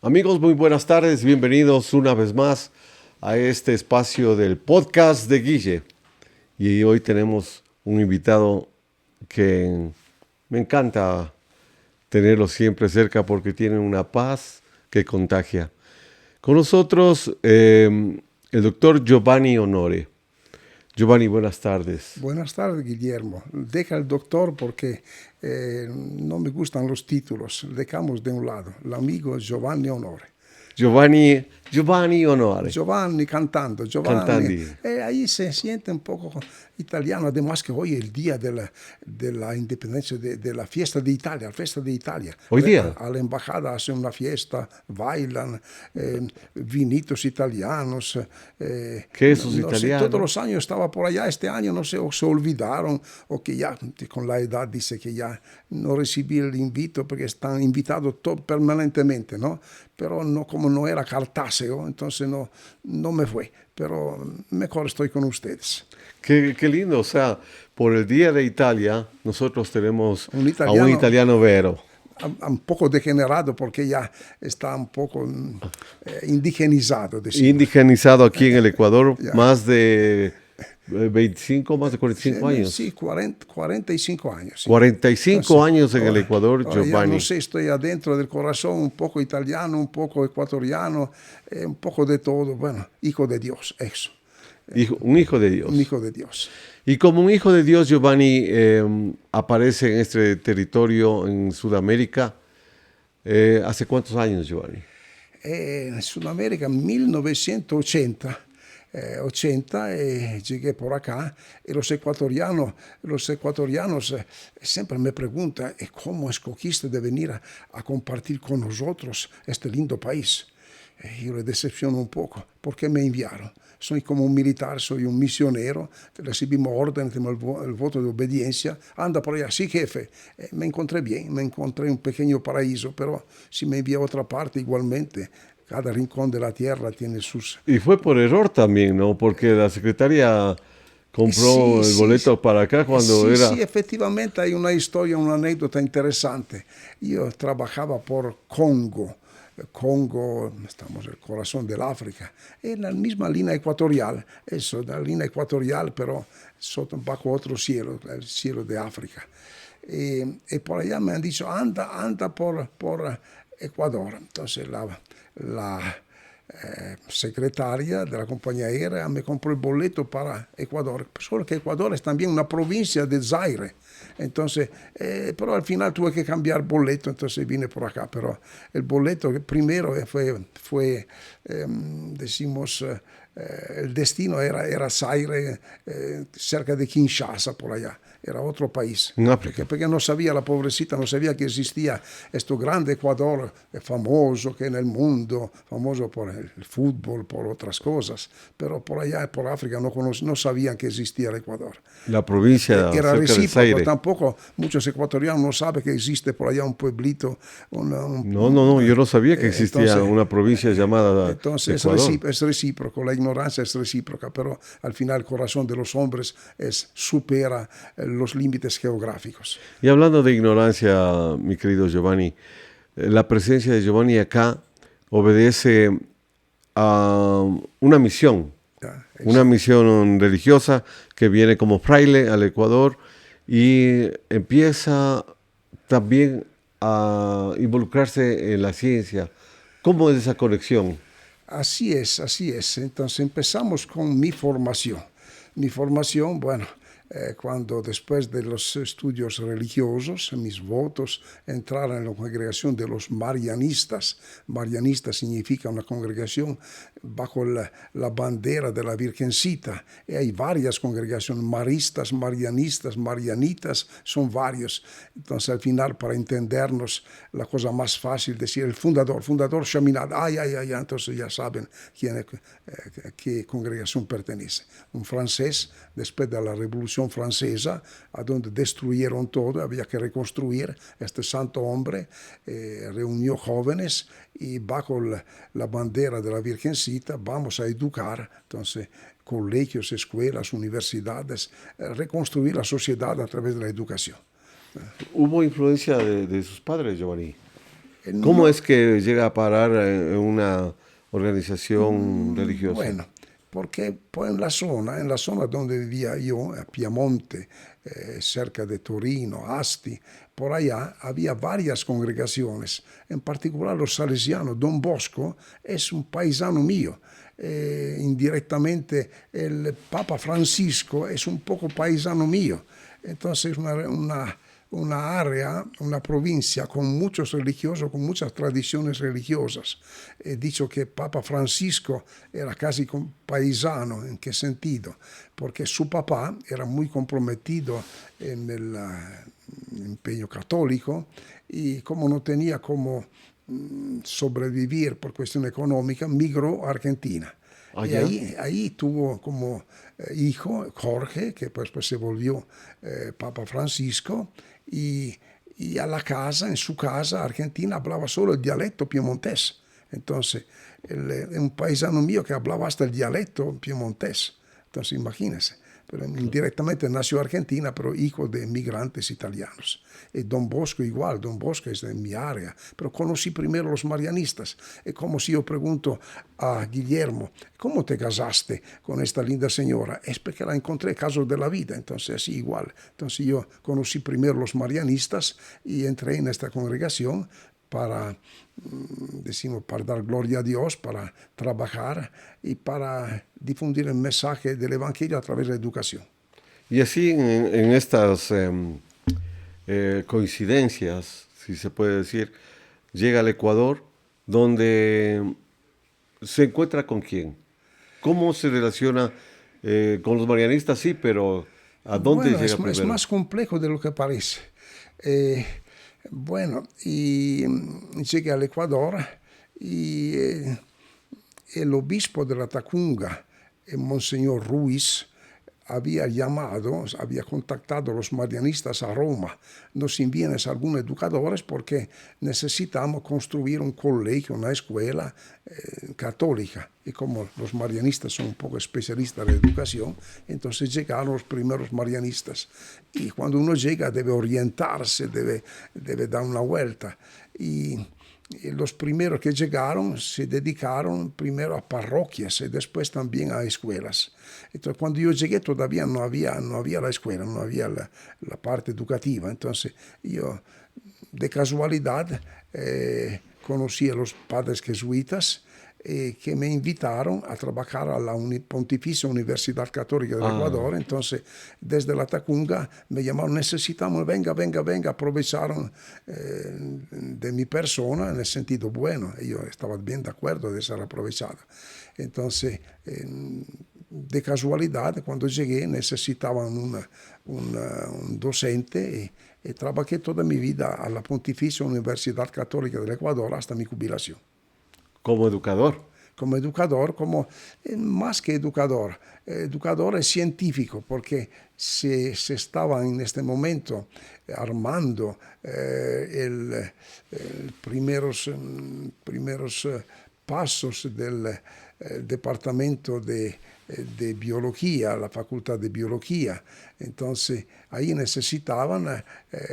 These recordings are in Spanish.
Amigos, muy buenas tardes, bienvenidos una vez más a este espacio del podcast de Guille. Y hoy tenemos un invitado que me encanta tenerlo siempre cerca porque tiene una paz que contagia. Con nosotros el doctor Giovanni Onore. Giovanni, buenas tardes. Buenas tardes, Guillermo. Deja el doctor porque no me gustan los títulos. Dejamos de un lado. El amigo Giovanni Onore. Giovanni Onore. Giovanni cantando, Giovanni. Ahí se siente un poco italiano, además que hoy es el día de la independencia, de la fiesta de Italia, la fiesta de Italia. ¿Hoy día? A la embajada hacen una fiesta, bailan, vinitos italianos. Quesos no italianos. Sé, todos los años estaba por allá, este año no sé, o se olvidaron, o que ya con la edad dice que ya no recibí el invito porque están invitados permanentemente, ¿no? Pero no, como no era cartáseo, entonces no me fue. Pero mejor estoy con ustedes. Qué lindo, o sea, por el Día de Italia, nosotros tenemos un a un italiano vero. Un poco degenerado porque ya está un poco indigenizado. Indigenizado aquí en el Ecuador, más de 25, más de 45 años. Sí, 45 años. Sí. 45 Entonces, años en el Ecuador, ahora Giovanni. Ya no sé, estoy adentro del corazón, un poco italiano, un poco ecuatoriano, un poco de todo. Bueno, hijo de Dios, eso. Un hijo de Dios. Un hijo de Dios. Y como un hijo de Dios, Giovanni aparece en este territorio en Sudamérica. ¿Hace cuántos años, Giovanni? En Sudamérica, 1980. 80 llegué por acá y los ecuatorianos siempre me preguntan ¿cómo escogiste de venir a compartir con nosotros este lindo país? Yo le decepciono un poco porque me enviaron. Soy como un militar, soy un misionero, recibimos orden, tenemos el voto de obediencia, anda por allá, sí jefe. Me encontré bien, me encontré un pequeño paraíso, pero si me envía a otra parte igualmente. Cada rincón de la tierra tiene sus... Y fue por error también, ¿no? Porque la secretaria compró el boleto para acá cuando era... Sí, efectivamente hay una historia, una anécdota interesante. Yo trabajaba por Congo. Congo, estamos en el corazón del África, en la misma línea ecuatorial, eso, la línea ecuatorial, pero bajo otro cielo, el cielo de África. Y por allá me han dicho, anda por Ecuador. Entonces la secretaria de la compañía aérea me compró el boleto para Ecuador, solo que Ecuador es también una provincia de Zaire. Entonces, pero al final tuve que cambiar boleto, entonces vine por acá. Pero el boleto primero fue decimos, el destino era Zaire, cerca de Kinshasa, por allá. Era otro país. Porque no sabía, la pobrecita no sabía que existía este grande Ecuador, famoso que en el mundo, famoso por el fútbol, por otras cosas. Pero por allá, por África, no sabían que existía el Ecuador. La provincia era recíproco, de tampoco muchos ecuatorianos no saben que existe por allá un pueblito. No, yo no sabía que existía una provincia llamada entonces Ecuador. Es recíproco, la ignorancia es recíproca, pero al final el corazón de los hombres supera los límites geográficos. Y hablando de ignorancia, mi querido Giovanni, la presencia de Giovanni acá obedece a una misión. Una misión religiosa que viene como fraile al Ecuador y empieza también a involucrarse en la ciencia. ¿Cómo es esa conexión? Así es. Entonces empezamos con mi formación. Mi formación, bueno, cuando después de los estudios religiosos, mis votos entraron en la congregación de los marianistas. Marianista significa una congregación bajo la bandera de la Virgencita. Y hay varias congregaciones, maristas, marianistas, marianitas, son varios. Entonces al final, para entendernos, la cosa más fácil decir el fundador Chaminade. Entonces ya saben a qué congregación pertenece. Un francés, después de la Revolución Francesa, a donde destruyeron todo, había que reconstruir. Este santo hombre reunió jóvenes y bajo la bandera de la Virgencita vamos a educar, entonces, colegios, escuelas, universidades, reconstruir la sociedad a través de la educación. ¿Hubo influencia de sus padres, Giovanni? ¿Cómo No, es que llega a parar en una organización religiosa? bueno, porque pues en la zona donde vivía yo, a Piamonte, cerca de Torino, Asti, por allá había varias congregaciones, en particular los salesianos. Don Bosco es un paisano mío. Indirectamente el Papa Francisco es un poco paisano mío. Entonces una área, una provincia con muchos religiosos, con muchas tradiciones religiosas. He dicho que Papa Francisco era casi paisano. ¿En qué sentido? Porque su papá era muy comprometido en el empeño católico y como no tenía como sobrevivir por cuestión económica, migró a Argentina. Y Allá. ahí tuvo como hijo Jorge, que pues se volvió Papa Francisco, y a la casa, en su casa, Argentina, hablaba solo el dialecto piemontés. Entonces, un paisano mío que hablaba hasta el dialecto piemontés. Entonces, imagínense. Pero indirectamente nació Argentina, pero hijo de migrantes italianos. Y Don Bosco igual, Don Bosco es de mi área, pero conocí primero los marianistas. Es como si yo pregunto a Guillermo, ¿cómo te casaste con esta linda señora? Es porque la encontré casos de la vida, entonces así igual. Entonces yo conocí primero los marianistas y entré en esta congregación para, decimos, para dar gloria a Dios, para trabajar y para difundir el mensaje del Evangelio a través de la educación. Y así en estas coincidencias, si se puede decir, llega al Ecuador, donde se encuentra con quién. ¿Cómo se relaciona con los marianistas? Sí, pero ¿a dónde Bueno, llega es primero? más complejo de lo que parece. Eh, bueno, y llegué al Ecuador y el obispo de la Tacunga, Monseñor Ruiz, había llamado, había contactado a los marianistas a Roma. Nos envían algunos educadores porque necesitamos construir un colegio, una escuela católica. Y como los marianistas son un poco especialistas en educación, entonces llegaron los primeros marianistas. Y cuando uno llega debe orientarse, debe dar una vuelta. Y los primeros que llegaron se dedicaron primero a parroquias y después también a escuelas. Entonces, cuando yo llegué todavía no había la escuela, no había la parte educativa. Entonces, yo de casualidad conocí a los padres jesuitas que me invitaron a trabajar a la Pontificia Universidad Católica del Ah, Ecuador. Entonces, desde la Tacunga me llamaron, necesitamos, venga, venga, venga. Aprovecharon de mi persona en el sentido bueno. Y yo estaba bien de acuerdo de ser aprovechado. Entonces, de casualidad, cuando llegué necesitaban un docente y trabajé toda mi vida a la Pontificia Universidad Católica del Ecuador hasta mi jubilación. como educador. Como educador, como más que educador, educador es científico, porque se estaba en este momento armando primeros pasos del departamento de biología, la facultad de biología. Entonces, ahí necesitaban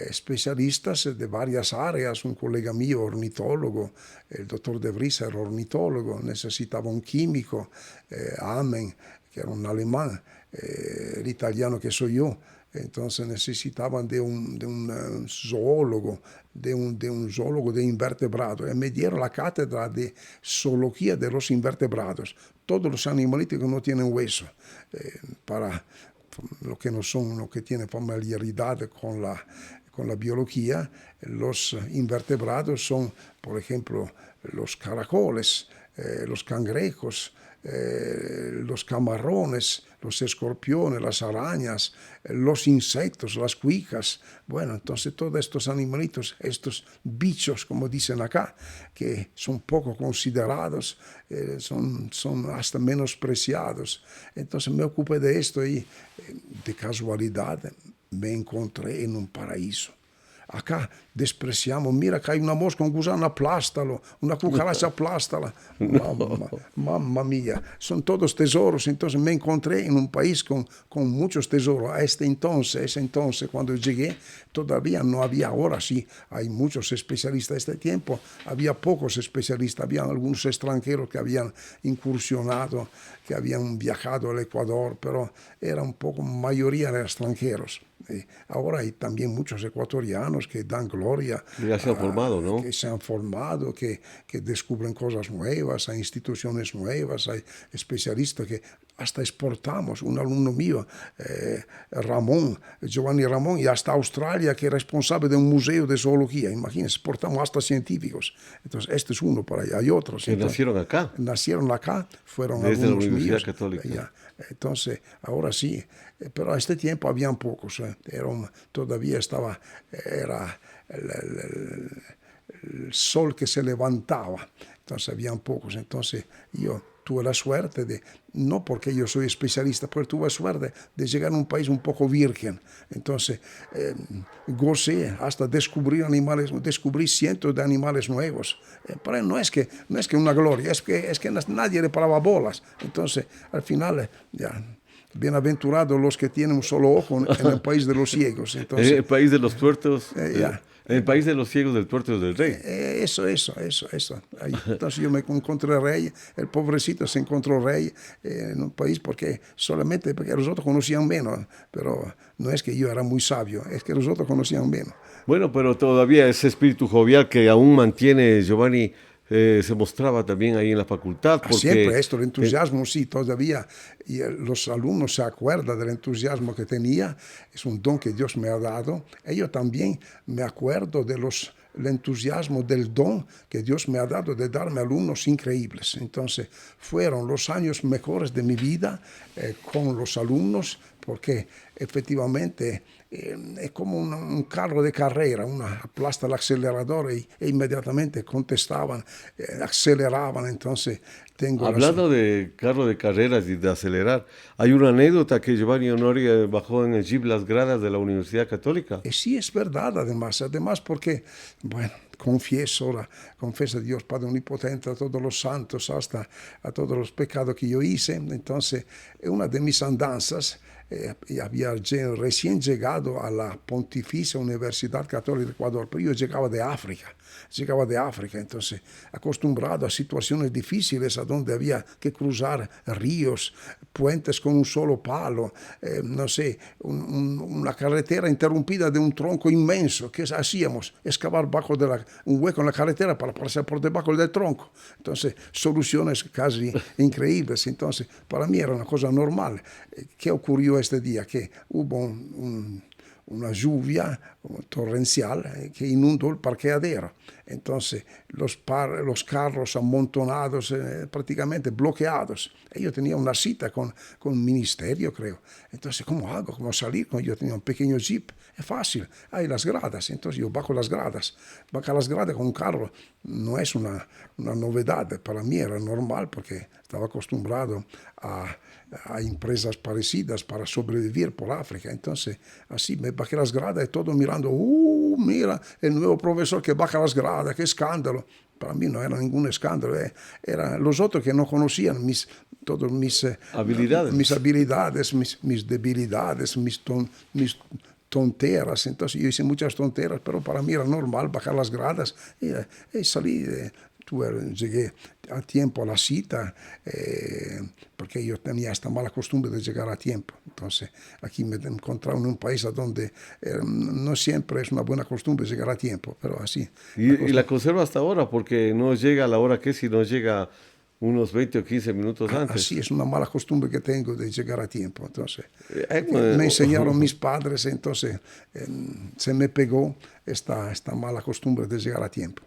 especialistas de varias áreas. Un colega mío, ornitólogo, el doctor De Vries era ornitólogo, necesitaba un químico, Amen, que era un alemán, el italiano que soy yo. Entonces necesitaban de un zoólogo, de un zoólogo de invertebrados. Y me dieron la cátedra de zoología de los invertebrados. Todos los animalitos que no tienen hueso, para lo que no son, lo que tienen familiaridad con la biología. Los invertebrados son, por ejemplo, los caracoles, los cangrejos, los camarones, los escorpiones, las arañas, los insectos, las cuicas. Bueno, entonces todos estos animalitos, estos bichos, como dicen acá, que son poco considerados, son hasta menospreciados. Entonces me ocupé de esto y de casualidad me encontré en un paraíso. Acá despreciamos, mira que hay una mosca, un gusano, aplástalo, una cucaracha, aplástala. Mamma mía, son todos tesoros. Entonces me encontré en un país con muchos tesoros. A ese entonces, cuando llegué, todavía no había, ahora sí, hay muchos especialistas. Este tiempo había pocos especialistas, había algunos extranjeros que habían incursionado, que habían viajado al Ecuador, pero era un poco mayoría de extranjeros. Ahora hay también muchos ecuatorianos que dan gloria. Ya se han formado, ¿no? Que se han formado, que descubren cosas nuevas, hay instituciones nuevas, hay especialistas que hasta exportamos. Un alumno mío, Giovanni Ramón, y hasta Australia, que es responsable de un museo de zoología. Imagínense, exportamos hasta científicos. Entonces, este es uno por ahí, hay otros. Que entonces, nacieron acá. Nacieron acá, fueron Desde algunos la Universidad míos. Católica. Ya. Entonces, ahora sí, pero a este tiempo habían pocos. Todavía estaba, era el sol que se levantaba, entonces habían pocos. Entonces yo tuve la suerte de, no porque yo soy especialista, pero tuve la suerte de llegar a un país un poco virgen. Entonces gocé hasta descubrir animales, descubrí cientos de animales nuevos. Pero no es que una gloria, es que nadie le paraba bolas. Entonces al final ya. Bienaventurados los que tienen un solo ojo en el país de los ciegos. Entonces, El país de los tuertos. ya. El país de los ciegos del tuerto del rey. Eso. Ahí, entonces yo me encontré rey, el pobrecito se encontró rey en un país solamente porque los otros conocían menos, pero no es que yo era muy sabio, es que los otros conocían menos. Bueno, pero todavía ese espíritu jovial que aún mantiene Giovanni se mostraba también ahí en la facultad. Porque, siempre esto, el entusiasmo, sí, todavía. Y los alumnos se acuerdan del entusiasmo que tenía, es un don que Dios me ha dado. Y yo también me acuerdo el entusiasmo del don que Dios me ha dado de darme alumnos increíbles. Entonces, fueron los años mejores de mi vida con los alumnos, porque efectivamente es como un carro de carrera, aplasta el acelerador e inmediatamente contestaban, aceleraban. Entonces, hablando de carro de carreras y de acelerar, hay una anécdota que Giovanni Honoria bajó en el jeep las gradas de la Universidad Católica. Sí, es verdad, además porque, bueno, confieso a Dios Padre Omnipotente, a todos los santos, hasta a todos los pecados que yo hice. Entonces, una de mis andanzas, había recién llegado a la Pontificia Universidad Católica de Ecuador, pero yo llegaba de África, entonces acostumbrado a situaciones difíciles, a donde había que cruzar ríos, puentes con un solo palo, no sé, una carretera interrumpida de un tronco inmenso. ¿Qué hacíamos? Excavar un hueco en la carretera para pasar por debajo del tronco. Entonces, soluciones casi increíbles. Entonces, para mí era una cosa normal. ¿Qué ocurrió este día? Que hubo una lluvia torrencial que inundó el parqueadero. Entonces, los carros amontonados, prácticamente bloqueados. Y yo tenía una cita con un ministerio, creo. Entonces, ¿cómo hago? ¿Cómo salir? Yo tenía un pequeño jeep. Es fácil. Hay las gradas. Entonces, yo bajo las gradas. Bajar las gradas con un carro no es una novedad. Para mí era normal porque estaba acostumbrado a empresas parecidas para sobrevivir por África. Entonces, así me bajé las gradas y todo mirando, mira, el nuevo profesor que baja las gradas, qué escándalo. Para mí no era ningún escándalo, eran los otros que no conocían mis habilidades, mis debilidades, mis tonteras. Entonces yo hice muchas tonteras, pero para mí era normal bajar las gradas y salí. Llegué a tiempo a la cita, porque yo tenía esta mala costumbre de llegar a tiempo. Entonces, aquí me encontraba en un país donde no siempre es una buena costumbre llegar a tiempo, pero así. Y la conserva hasta ahora, porque no llega a la hora que si no llega unos 20 o 15 minutos antes. Así es una mala costumbre que tengo de llegar a tiempo. Entonces, me enseñaron mis padres, entonces se me pegó esta mala costumbre de llegar a tiempo.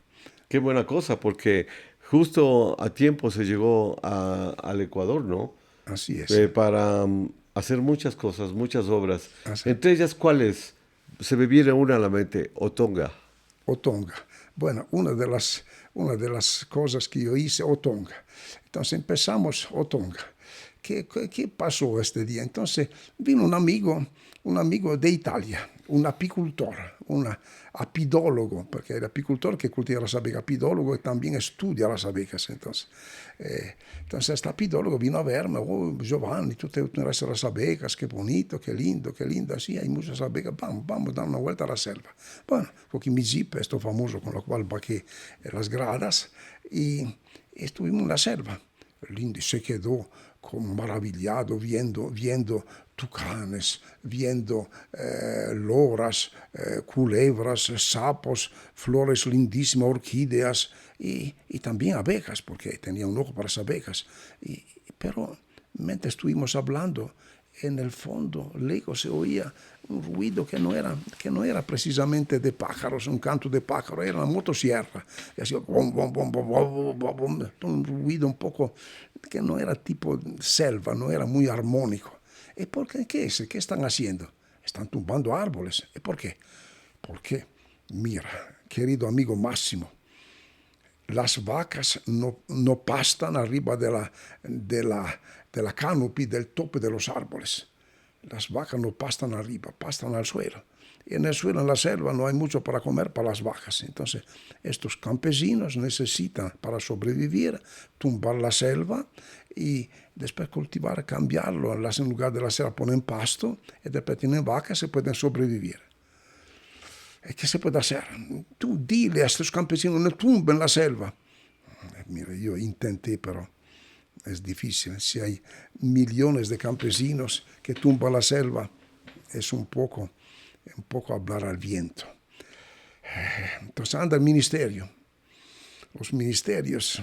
Qué buena cosa, porque justo a tiempo se llegó al Ecuador, ¿no? Así es. Para hacer muchas cosas, muchas obras. Así. Entre ellas, ¿cuáles? Se me viene una a la mente, Otonga. Otonga. Bueno, una de las cosas que yo hice, Otonga. Entonces empezamos Otonga. ¿Qué pasó este día? Entonces vino un amigo de Italia. un apicultor, un apidólogo, porque el apicultor que cultiva las abejas, apidólogo también estudia las abejas. Entonces este apidólogo vino a verme, oh, Giovanni, tú te unes a las abejas, qué bonito, qué lindo, así hay muchas abejas, vamos a dar una vuelta a la selva. Bueno, cogí mi jeep, esto famoso, con lo cual bajé las gradas y estuvimos en la selva. El indio se quedó como maravillado viendo tucanes, viendo loras, culebras, sapos, flores lindísimas, orquídeas y también abejas, porque tenía un ojo para las abejas. Pero mientras estuvimos hablando, en el fondo, lejos se oía un ruido que no era precisamente de pájaros, un canto de pájaro, era una motosierra. Y hacía bom, bom, bom, bom, bom, bom, bom, un ruido un poco que no era tipo selva, no era muy armónico. ¿Y por qué? ¿Qué es? ¿Qué están haciendo? Están tumbando árboles. ¿Y por qué? Porque, mira, querido amigo Máximo, las vacas no pastan arriba de la canopy del tope de los árboles. Las vacas no pastan arriba, pastan al suelo. Y en el suelo, en la selva, no hay mucho para comer para las vacas. Entonces, estos campesinos necesitan, para sobrevivir, tumbar la selva y después cultivar, cambiarlo. En lugar de la selva ponen pasto y después tienen vacas y pueden sobrevivir. ¿Qué se puede hacer? Tú dile a estos campesinos, no tumben la selva. Mira, yo intenté, pero es difícil. Si hay millones de campesinos que tumban la selva, es un poco hablar al viento. Entonces anda el ministerio. Los ministerios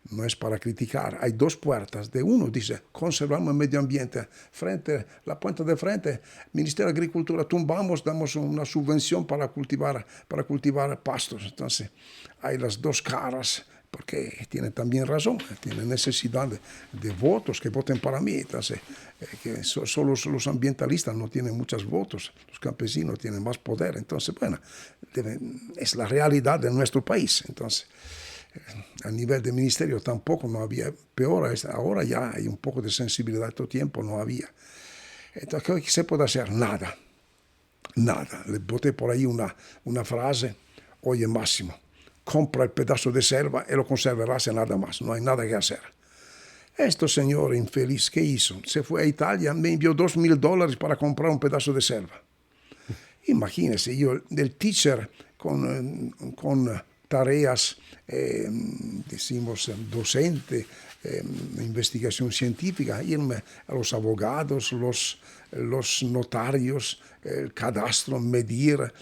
no es para criticar. Hay dos puertas. De uno dice, conservamos el medio ambiente. Frente, la puerta de frente, Ministerio de Agricultura, tumbamos, damos una subvención para cultivar pastos. Entonces, hay las dos caras, porque tienen también razón, tienen necesidad de votos, que voten para mí. Entonces, que solo los ambientalistas no tienen muchos votos, los campesinos tienen más poder. Entonces, bueno, es la realidad de nuestro país. Entonces, a nivel de ministerio tampoco no había, peor, ahora ya hay un poco de sensibilidad, todo tiempo no había. Entonces, ¿qué se puede hacer? Nada. Le boté por ahí una frase, oye Máximo, compra el pedazo de selva y lo conservarás en nada más, no hay nada que hacer. Este señor infeliz, ¿qué hizo? Se fue a Italia, me envió $2,000 para comprar un pedazo de selva. Imagínense, yo, el teacher con tareas, decimos, docente, investigación científica, irme a los abogados, los notarios, el cadastro, medir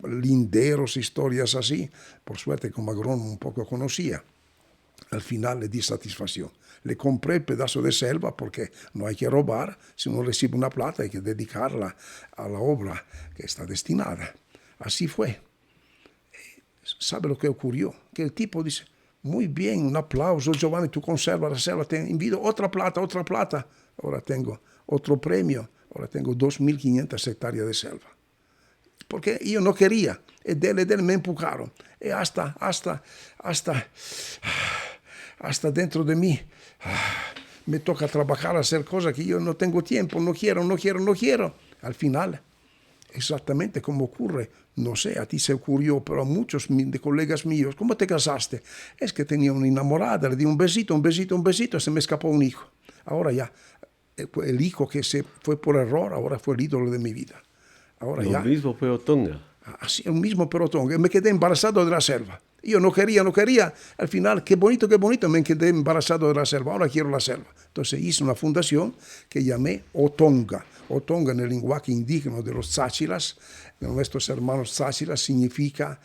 linderos, historias así. Por suerte, como agrónomo un poco conocía. Al final le di satisfacción. Le compré el pedazo de selva porque no hay que robar. Si uno recibe una plata hay que dedicarla a la obra que está destinada. Así fue. ¿Sabe lo que ocurrió? Que el tipo dice, muy bien, un aplauso, Giovanni, tú conservas la selva, te envío otra plata. Ahora tengo otro premio, ahora tengo 2.500 hectáreas de selva. Porque yo no quería, y de él me empujaron. Y hasta dentro de mí me toca trabajar, hacer cosas que yo no tengo tiempo, no quiero. Al final, exactamente como ocurre, no sé, a ti se ocurrió, pero a muchos de colegas míos, ¿cómo te casaste? Es que tenía una enamorada, le di un besito, se me escapó un hijo. Ahora ya, el hijo que se fue por error, ahora fue el ídolo de mi vida. Ahora Lo ya. mismo fue Otonga. Así, el mismo pelotón. Me quedé embarazado de la selva. Yo no quería. Al final, qué bonito, me quedé embarazado de la selva. Ahora quiero la selva. Entonces hice una fundación que llamé Otonga. Otonga en el lenguaje indígena de los tzáchilas, de nuestros hermanos tzáchilas, significa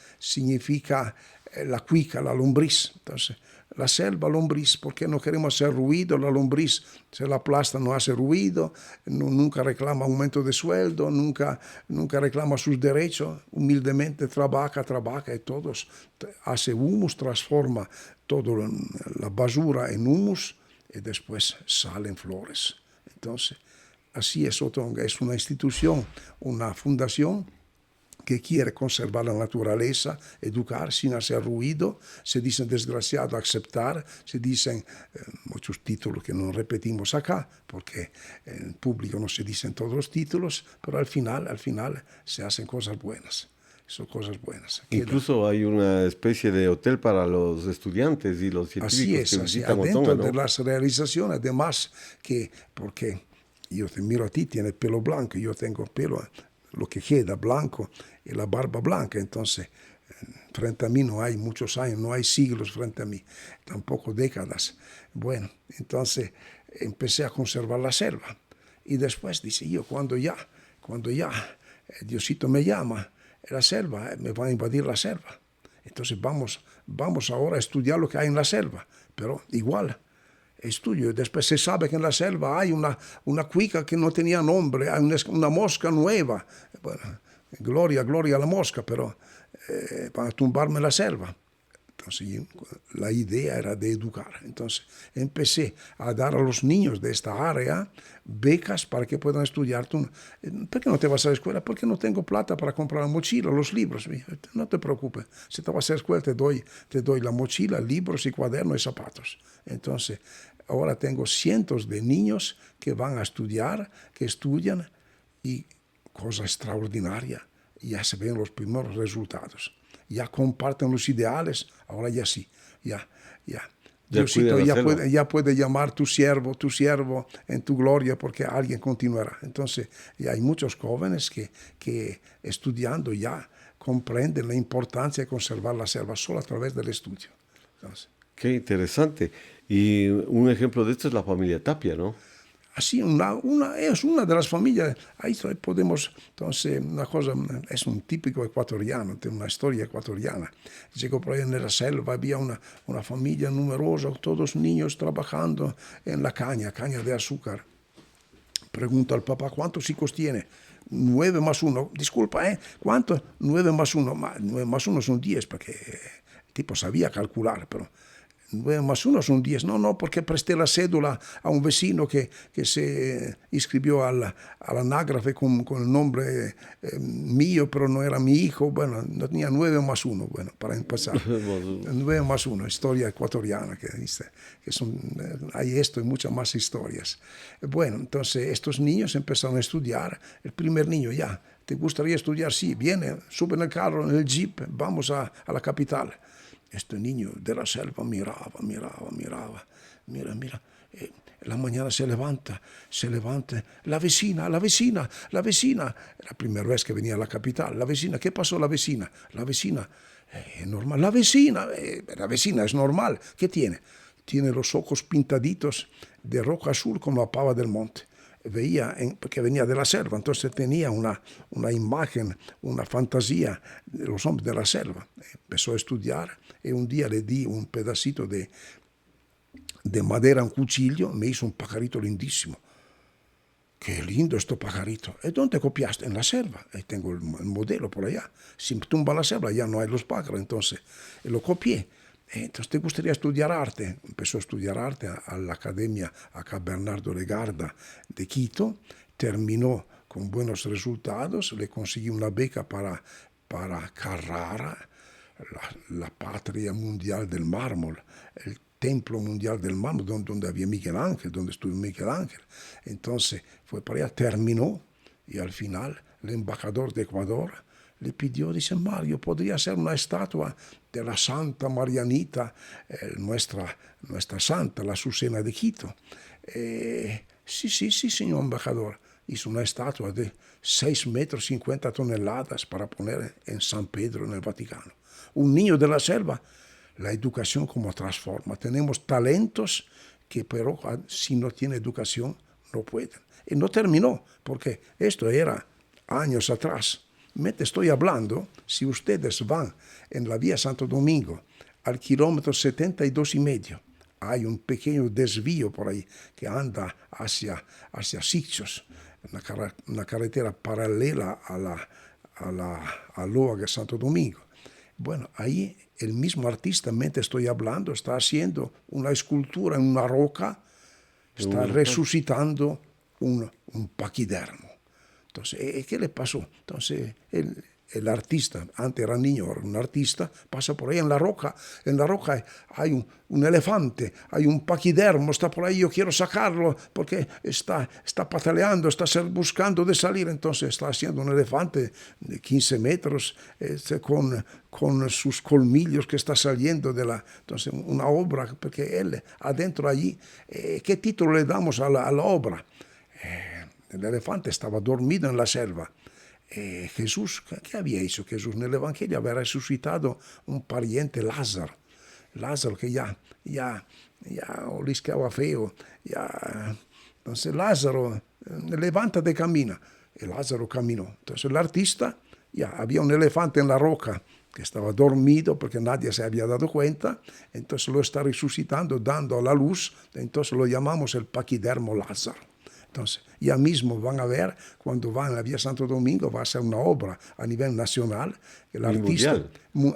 la cuica, la lombriz. Entonces, la selva, lombriz, porque no queremos hacer ruido, la lombriz se la aplasta, no hace ruido, nunca reclama aumento de sueldo, nunca reclama sus derechos, humildemente trabaja y todos hace humus, transforma toda la basura en humus y después salen flores. Entonces, así es Otonga, es una institución, una fundación que quiere conservar la naturaleza, educar sin hacer ruido, se dicen desgraciado aceptar, se dicen muchos títulos que no repetimos acá, porque en público no se dicen todos los títulos, pero al final se hacen cosas buenas. Son cosas buenas. Incluso hay una especie de hotel para los estudiantes y los científicos que visitan adentro Otonga, ¿no? de las realizaciones, además porque yo te miro a ti, tienes pelo blanco, yo tengo pelo, lo que queda blanco y la barba blanca, entonces frente a mí no hay muchos años, no hay siglos frente a mí, tampoco décadas. Bueno, entonces empecé a conservar la selva y después dice yo, cuando ya Diosito me llama, la selva, me va a invadir la selva. Entonces vamos ahora a estudiar lo que hay en la selva, pero igual estudio. Después se sabe que en la selva hay una cuica que no tenía nombre, hay una mosca nueva. Bueno, gloria a la mosca, pero van a tumbarme la selva. Entonces la idea era de educar. Entonces empecé a dar a los niños de esta área becas para que puedan estudiar. ¿Por qué no te vas a la escuela? Porque no tengo plata para comprar la mochila, los libros. No te preocupes. Si te vas a la escuela te doy la mochila, libros y cuadernos y zapatos. Entonces ahora tengo cientos de niños que van a estudiar, que estudian y cosa extraordinaria. Ya se ven los primeros resultados. Ya comparten los ideales, ahora ya sí, ya. Diosito ya puede llamar tu siervo en tu gloria, porque alguien continuará. Entonces, ya hay muchos jóvenes que estudiando ya comprenden la importancia de conservar la selva solo a través del estudio. Entonces, qué interesante. Y un ejemplo de esto es la familia Tapia, ¿no? así es una de las familias, ahí podemos, entonces, una cosa, es un típico ecuatoriano, tiene una historia ecuatoriana. Llegó por ahí en la selva, había una familia numerosa, todos niños trabajando en la caña de azúcar. Pregunta al papá, ¿cuántos hijos tiene? 9 más 1. Disculpa, ¿cuánto? 9 más 1. 9 más 1 son 10, porque el tipo sabía calcular, pero 9 más 1 son 10. No, porque presté la cédula a un vecino que se inscribió al anágrafe con el nombre mío, pero no era mi hijo. Bueno, no tenía 9 más 1, bueno, para empezar. 9 más 1, historia ecuatoriana que dice, hay esto y muchas más historias. Bueno, entonces estos niños empezaron a estudiar. El primer niño ya, ¿te gustaría estudiar? Sí, viene, sube en el carro, en el jeep, vamos a la capital. Este niño de la selva miraba. Mira. La mañana se levanta. La vecina. La primera vez que venía a la capital. La vecina, ¿qué pasó la vecina? La vecina, normal. La vecina es normal. ¿Qué tiene? Tiene los ojos pintaditos de rojo azul como la pava del monte. Veía porque venía de la selva, entonces tenía una imagen, una fantasía de los hombres de la selva. Empezó a estudiar y un día le di un pedacito de madera, un cuchillo, me hizo un pajarito lindísimo. Qué lindo este pajarito. ¿Y dónde copiaste? En la selva. Ahí tengo el modelo por allá. Si tumba la selva ya no hay los pájaros, entonces lo copié. Entonces, ¿te gustaría estudiar arte? Empezó a estudiar arte a la Academia acá Bernardo Legarda de Quito. Terminó con buenos resultados. Le conseguí una beca para Carrara, la patria mundial del mármol, el templo mundial del mármol, donde había Miguel Ángel, donde estuvo Miguel Ángel. Entonces, fue para allá, terminó y al final el embajador de Ecuador le pidió, dice, Mario, ¿podría ser una estatua de la Santa Marianita, nuestra santa, la Azucena de Quito? Sí, señor embajador. Hizo una estatua de 6 metros 50 toneladas para poner en San Pedro, en el Vaticano. Un niño de la selva, la educación como transforma. Tenemos talentos que, pero si no tiene educación, no pueden. Y no terminó, porque esto era años atrás. Me te estoy hablando, si ustedes van en la vía Santo Domingo al kilómetro 72,5, hay un pequeño desvío por ahí que anda hacia Sitges, una carretera paralela a la Loa de Santo Domingo. Bueno, ahí el mismo artista, me te estoy hablando, está haciendo una escultura en una roca, está resucitando un paquidermo. Entonces, ¿qué le pasó? Entonces, el artista, antes era niño, ahora un artista, pasa por ahí en la roca hay un elefante, hay un paquidermo, está por ahí, yo quiero sacarlo porque está pataleando, está buscando de salir, entonces está haciendo un elefante de 15 metros con sus colmillos que está saliendo entonces una obra, porque él adentro allí, ¿qué título le damos a la obra? El elefante estaba dormido en la selva. Jesús, ¿qué había hecho Jesús? En el Evangelio había resucitado un pariente, Lázaro. Lázaro que ya olisqueaba feo. Entonces Lázaro, levántate y camina. Y Lázaro caminó. Entonces el artista, ya había un elefante en la roca que estaba dormido porque nadie se había dado cuenta. Entonces lo está resucitando, dando a la luz. Entonces lo llamamos el paquidermo Lázaro. Entonces, ya mismo van a ver, cuando van a la Vía Santo Domingo, va a ser una obra a nivel nacional, el artista,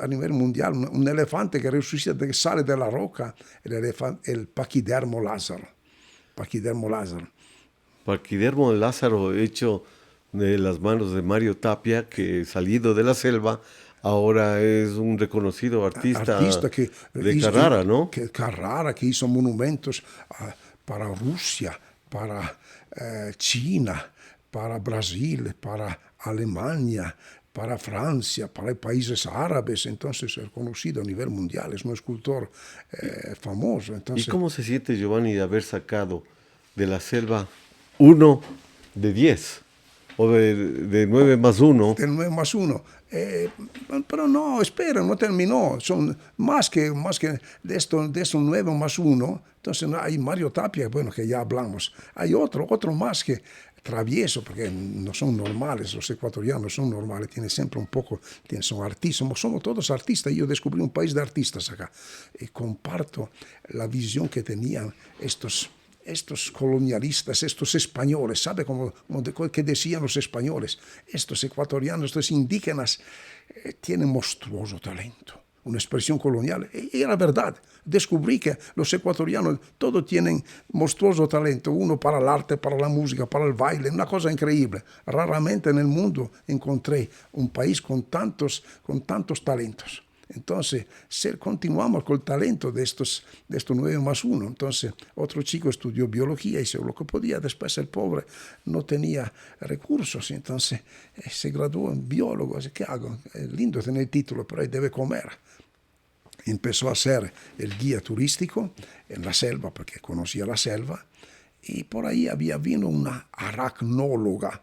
a nivel mundial, un elefante que resucita, que sale de la roca, el paquidermo Lázaro. Paquidermo Lázaro. Paquidermo Lázaro, hecho de las manos de Mario Tapia, que salido de la selva, ahora es un reconocido artista de Carrara, ¿no? Carrara, que hizo monumentos para Rusia, para China, para Brasil, para Alemania, para Francia, para países árabes, entonces es conocido a nivel mundial, es un escultor famoso. Entonces, ¿y cómo se siente, Giovanni, de haber sacado de la selva 1 de 10? O de 9 más 1. De 9 más 1. Pero no, espera, no terminó. Son más que de esto 9 más 1. Entonces hay Mario Tapia, bueno, que ya hablamos. Hay otro más que travieso, porque no son normales, los ecuatorianos son normales, tienen siempre un poco, son artistas, somos todos artistas. Yo descubrí un país de artistas acá. Y comparto la visión que tenían estos colonialistas, estos españoles, ¿sabe qué decían los españoles? Estos ecuatorianos, estos indígenas, tienen monstruoso talento. Una expresión colonial. Y era verdad. Descubrí que los ecuatorianos todos tienen monstruoso talento. Uno para el arte, para la música, para el baile. Una cosa increíble. Raramente en el mundo encontré un país con tantos talentos. Entonces, continuamos con el talento de estos 9 más 1. Entonces, otro chico estudió biología y hizo lo que podía. Después el pobre no tenía recursos. Entonces, se graduó en biólogo. Así, ¿qué hago? Es lindo tener el título, pero ahí debe comer. Empezó a ser el guía turístico en la selva, porque conocía la selva. Y por ahí vino una aracnóloga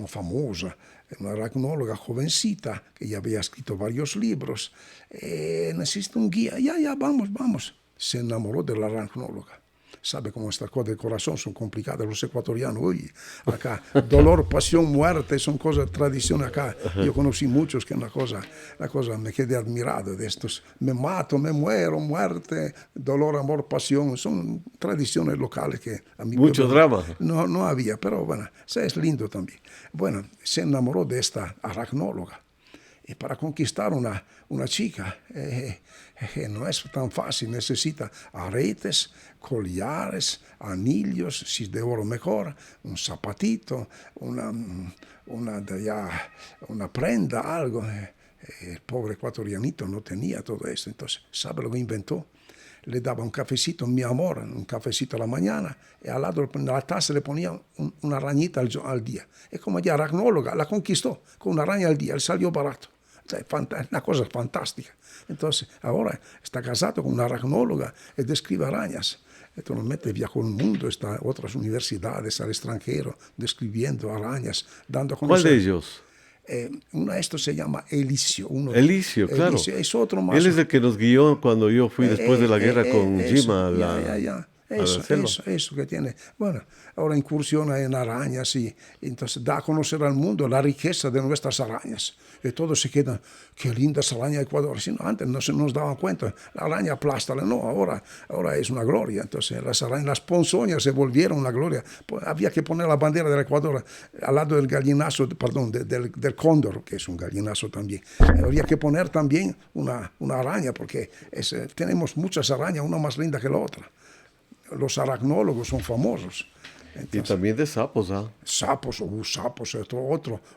famosa, una aracnóloga jovencita que ya había escrito varios libros. Necesita un guía. Ya, vamos. Se enamoró de la aracnóloga. Sabe cómo estas cosas del corazón son complicadas los ecuatorianos. Uy, acá, dolor, pasión, muerte, son cosas, tradición acá. Yo conocí muchos que la cosa me quedé admirado de estos. Me mato, me muero, muerte, dolor, amor, pasión. Son tradiciones locales que a mí... Mucho drama. No había, pero bueno, es lindo también. Bueno, se enamoró de esta aracnóloga. Y para conquistar una chica no es tan fácil, necesita aretes, collares, anillos, si es de oro mejor, un zapatito, una prenda, algo. El pobre ecuatorianito no tenía todo esto, entonces, ¿sabe lo que inventó? Le daba un cafecito, mi amor, un cafecito a la mañana, y al lado de la taza le ponía una arañita al día. Es como ella, aracnóloga, la conquistó con una araña al día, le salió barato. Una cosa fantástica. Entonces, ahora está casado con una aracnóloga y describe arañas. Naturalmente viajó el mundo, está en otras universidades al extranjero, describiendo arañas, dando a conocer. ¿Cuál de ellos? Uno de estos se llama Elicio. Elicio, claro. Elicio, es otro más. Él es el que nos guió cuando yo fui después de la guerra con Jima. Eso que tiene. Bueno, ahora incursiona en arañas y entonces da a conocer al mundo la riqueza de nuestras arañas. Y todos se quedan, qué lindas arañas de Ecuador. Si no, antes no se nos daban cuenta, la araña aplástala. No, ahora es una gloria. Entonces las arañas, las ponzoñas se volvieron una gloria. Había que poner la bandera del Ecuador al lado del gallinazo, perdón, del cóndor, que es un gallinazo también. Había que poner también una araña, porque tenemos muchas arañas, una más linda que la otra. Los aracnólogos son famosos. Y también de sapos, ¿ah? Sapos, sapos,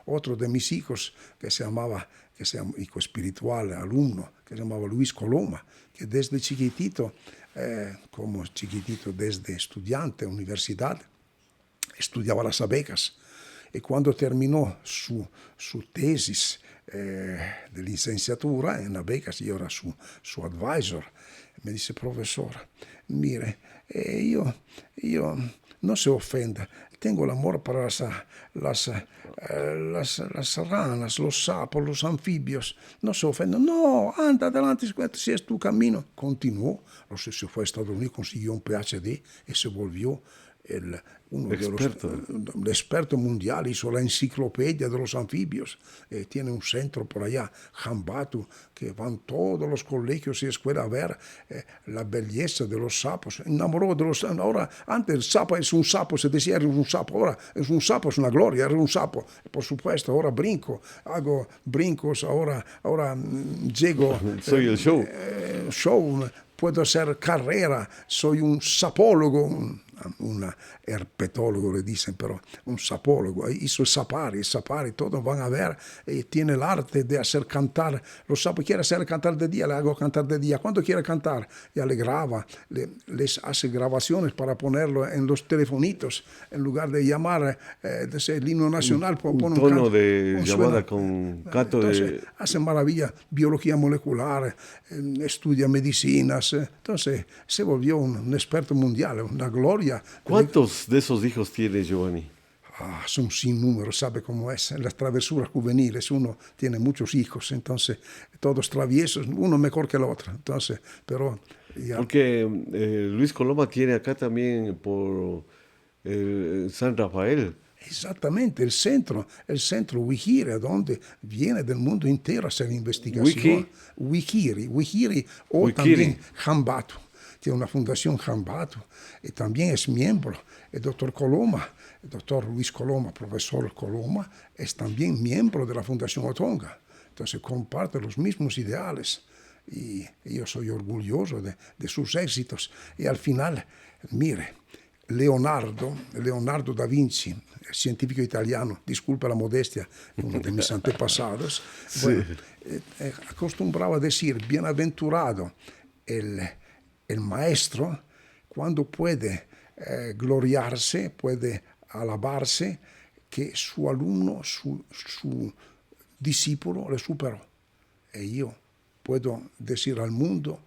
otro de mis hijos que se llamaba hijo espiritual, alumno, que se llamaba Luis Coloma, que desde chiquitito, como chiquitito desde estudiante, universidad, estudiaba las abejas. Y cuando terminó su tesis de licenciatura en abejas, yo era su advisor, me dice, profesor, mire, yo no se ofenda, tengo el amor para las ranas, los sapos, los anfibios, no se ofenda, no, anda adelante, si es tu camino. Continuó, se fue a Estados Unidos, consiguió un PhD y se volvió uno experto. de los expertos mundial, hizo la enciclopedia de los anfibios, tiene un centro por allá, Jambatu, que van todos los colegios y escuelas a ver la belleza de los sapos, enamoró de los, ahora, antes el sapo es un sapo, se decía era un sapo, ahora es un sapo, es una gloria, era un sapo, por supuesto, ahora brinco, hago brincos, ahora llego, soy el show. Puedo hacer carrera, soy un sapólogo, un herpetólogo le dicen, pero un sapólogo, hizo el sapari, todos van a ver, tiene el arte de hacer cantar, los sapos quiere hacer cantar de día, le hago cantar de día, cuando quiere cantar, ya le graba, les hace grabaciones para ponerlo en los telefonitos, en lugar de llamar el himno nacional, un tono de llamada con canto. Entonces, hace maravilla, biología molecular, estudia medicinas, entonces se volvió un experto mundial, una gloria. ¿Cuántos de esos hijos tiene Giovanni? Son sin número, sabe cómo es. En las travesuras juveniles uno tiene muchos hijos, entonces todos traviesos, uno mejor que el otro. Entonces, pero ya. Porque Luis Coloma tiene acá también por San Rafael. Exactamente, el centro Wihiri, donde viene del mundo entero a hacer investigación. Wihiri o también Jambatu. Tiene una fundación Jambatu y también es miembro. El doctor Coloma, el doctor Luis Coloma, profesor Coloma, es también miembro de la Fundación Otonga. Entonces comparte los mismos ideales y yo soy orgulloso de sus éxitos. Y al final, mire, Leonardo da Vinci, el científico italiano, disculpa la modestia, uno de mis antepasados, sí. Bueno, acostumbraba a decir, bienaventurado el maestro cuando puede gloriarse, puede alabarse que su alumno, su discípulo le superó. Y yo puedo decir al mundo,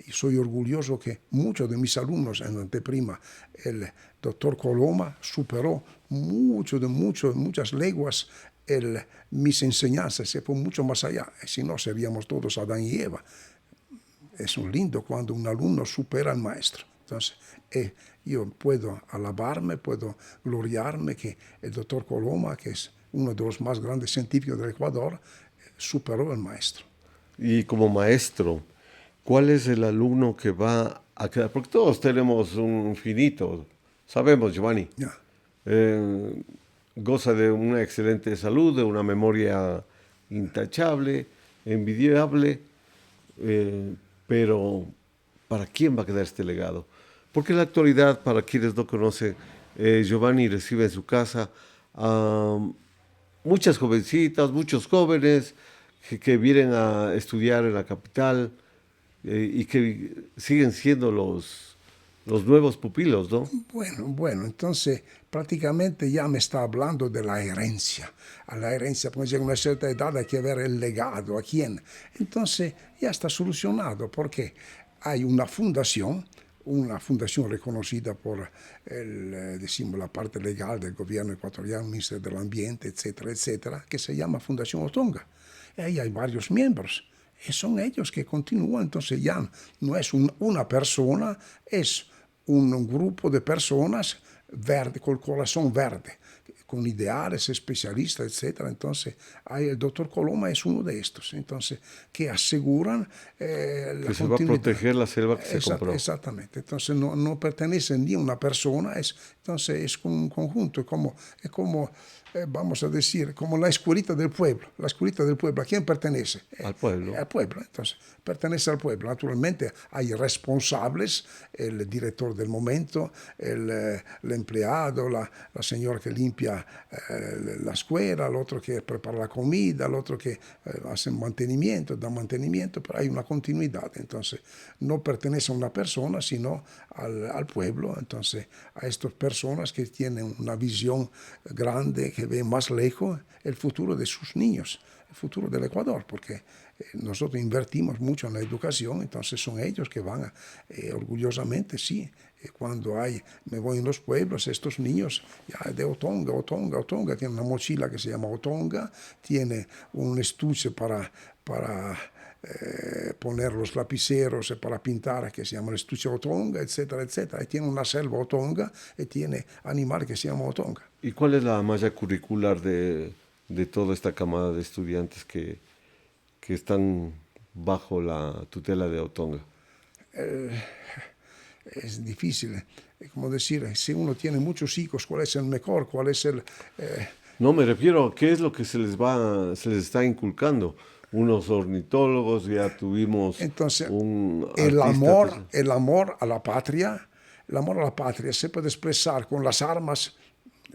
y soy orgulloso que muchos de mis alumnos en la anteprima, el doctor Coloma superó muchas leguas mis enseñanzas, se fue mucho más allá, si no seríamos todos Adán y Eva. Es un lindo cuando un alumno supera al maestro. Entonces, yo puedo alabarme, puedo gloriarme que el doctor Coloma, que es uno de los más grandes científicos del Ecuador, superó al maestro. Y como maestro, ¿cuál es el alumno que va a quedar? Porque todos tenemos un finito, sabemos, Giovanni. Yeah. Goza de una excelente salud, de una memoria intachable, envidiable, pero ¿para quién va a quedar este legado? Porque en la actualidad, para quienes no conocen, Giovanni recibe en su casa a muchas jovencitas, muchos jóvenes que vienen a estudiar en la capital y que siguen siendo los nuevos pupilos, ¿no? Bueno, entonces prácticamente ya me está hablando de la herencia. A la herencia, cuando llega una cierta edad hay que ver el legado, a quién. Entonces ya está solucionado porque hay una fundación reconocida por la parte legal del gobierno ecuatoriano, Ministerio del Ambiente, etcétera, etcétera, que se llama Fundación Otonga. Y ahí hay varios miembros. Y son ellos que continúan, entonces ya no es una persona, es un grupo de personas verde, con el corazón verde, con ideales, especialistas, etcétera. Entonces, el doctor Coloma es uno de estos, entonces, que aseguran la Que se va a continuidad. proteger la selva que se compró. Exactamente. Entonces, no pertenece ni a una persona, entonces es un conjunto, es como vamos a decir, como la escuelita del pueblo. La escuelita del pueblo, ¿a quién pertenece? Al pueblo. Al pueblo, entonces, pertenece al pueblo. Naturalmente hay responsables, el director del momento, el empleado, la señora que limpia la escuela, el otro que prepara la comida, el otro que hace mantenimiento, da mantenimiento, pero hay una continuidad. Entonces, no pertenece a una persona, sino al pueblo. Entonces, a estas personas que tienen una visión grande, que ven más lejos el futuro de sus niños, el futuro del Ecuador, porque nosotros invertimos mucho en la educación, entonces son ellos que van orgullosamente, sí. Cuando me voy en los pueblos, estos niños ya de Otonga, tiene una mochila que se llama Otonga, tiene un estuche para poner los lapiceros para pintar, que se llama el estuche Otonga, etcétera, etcétera. Y tiene una selva Otonga y tiene animal que se llama Otonga. ¿Y cuál es la malla curricular de toda esta camada de estudiantes que están bajo la tutela de Otonga? Es difícil, como decir, si uno tiene muchos hijos, ¿cuál es el mejor? ¿Cuál es el...? No, me refiero a qué es lo que se les está inculcando. Unos ornitólogos, ya tuvimos entonces, un el artista amor a la patria, se puede expresar con las armas,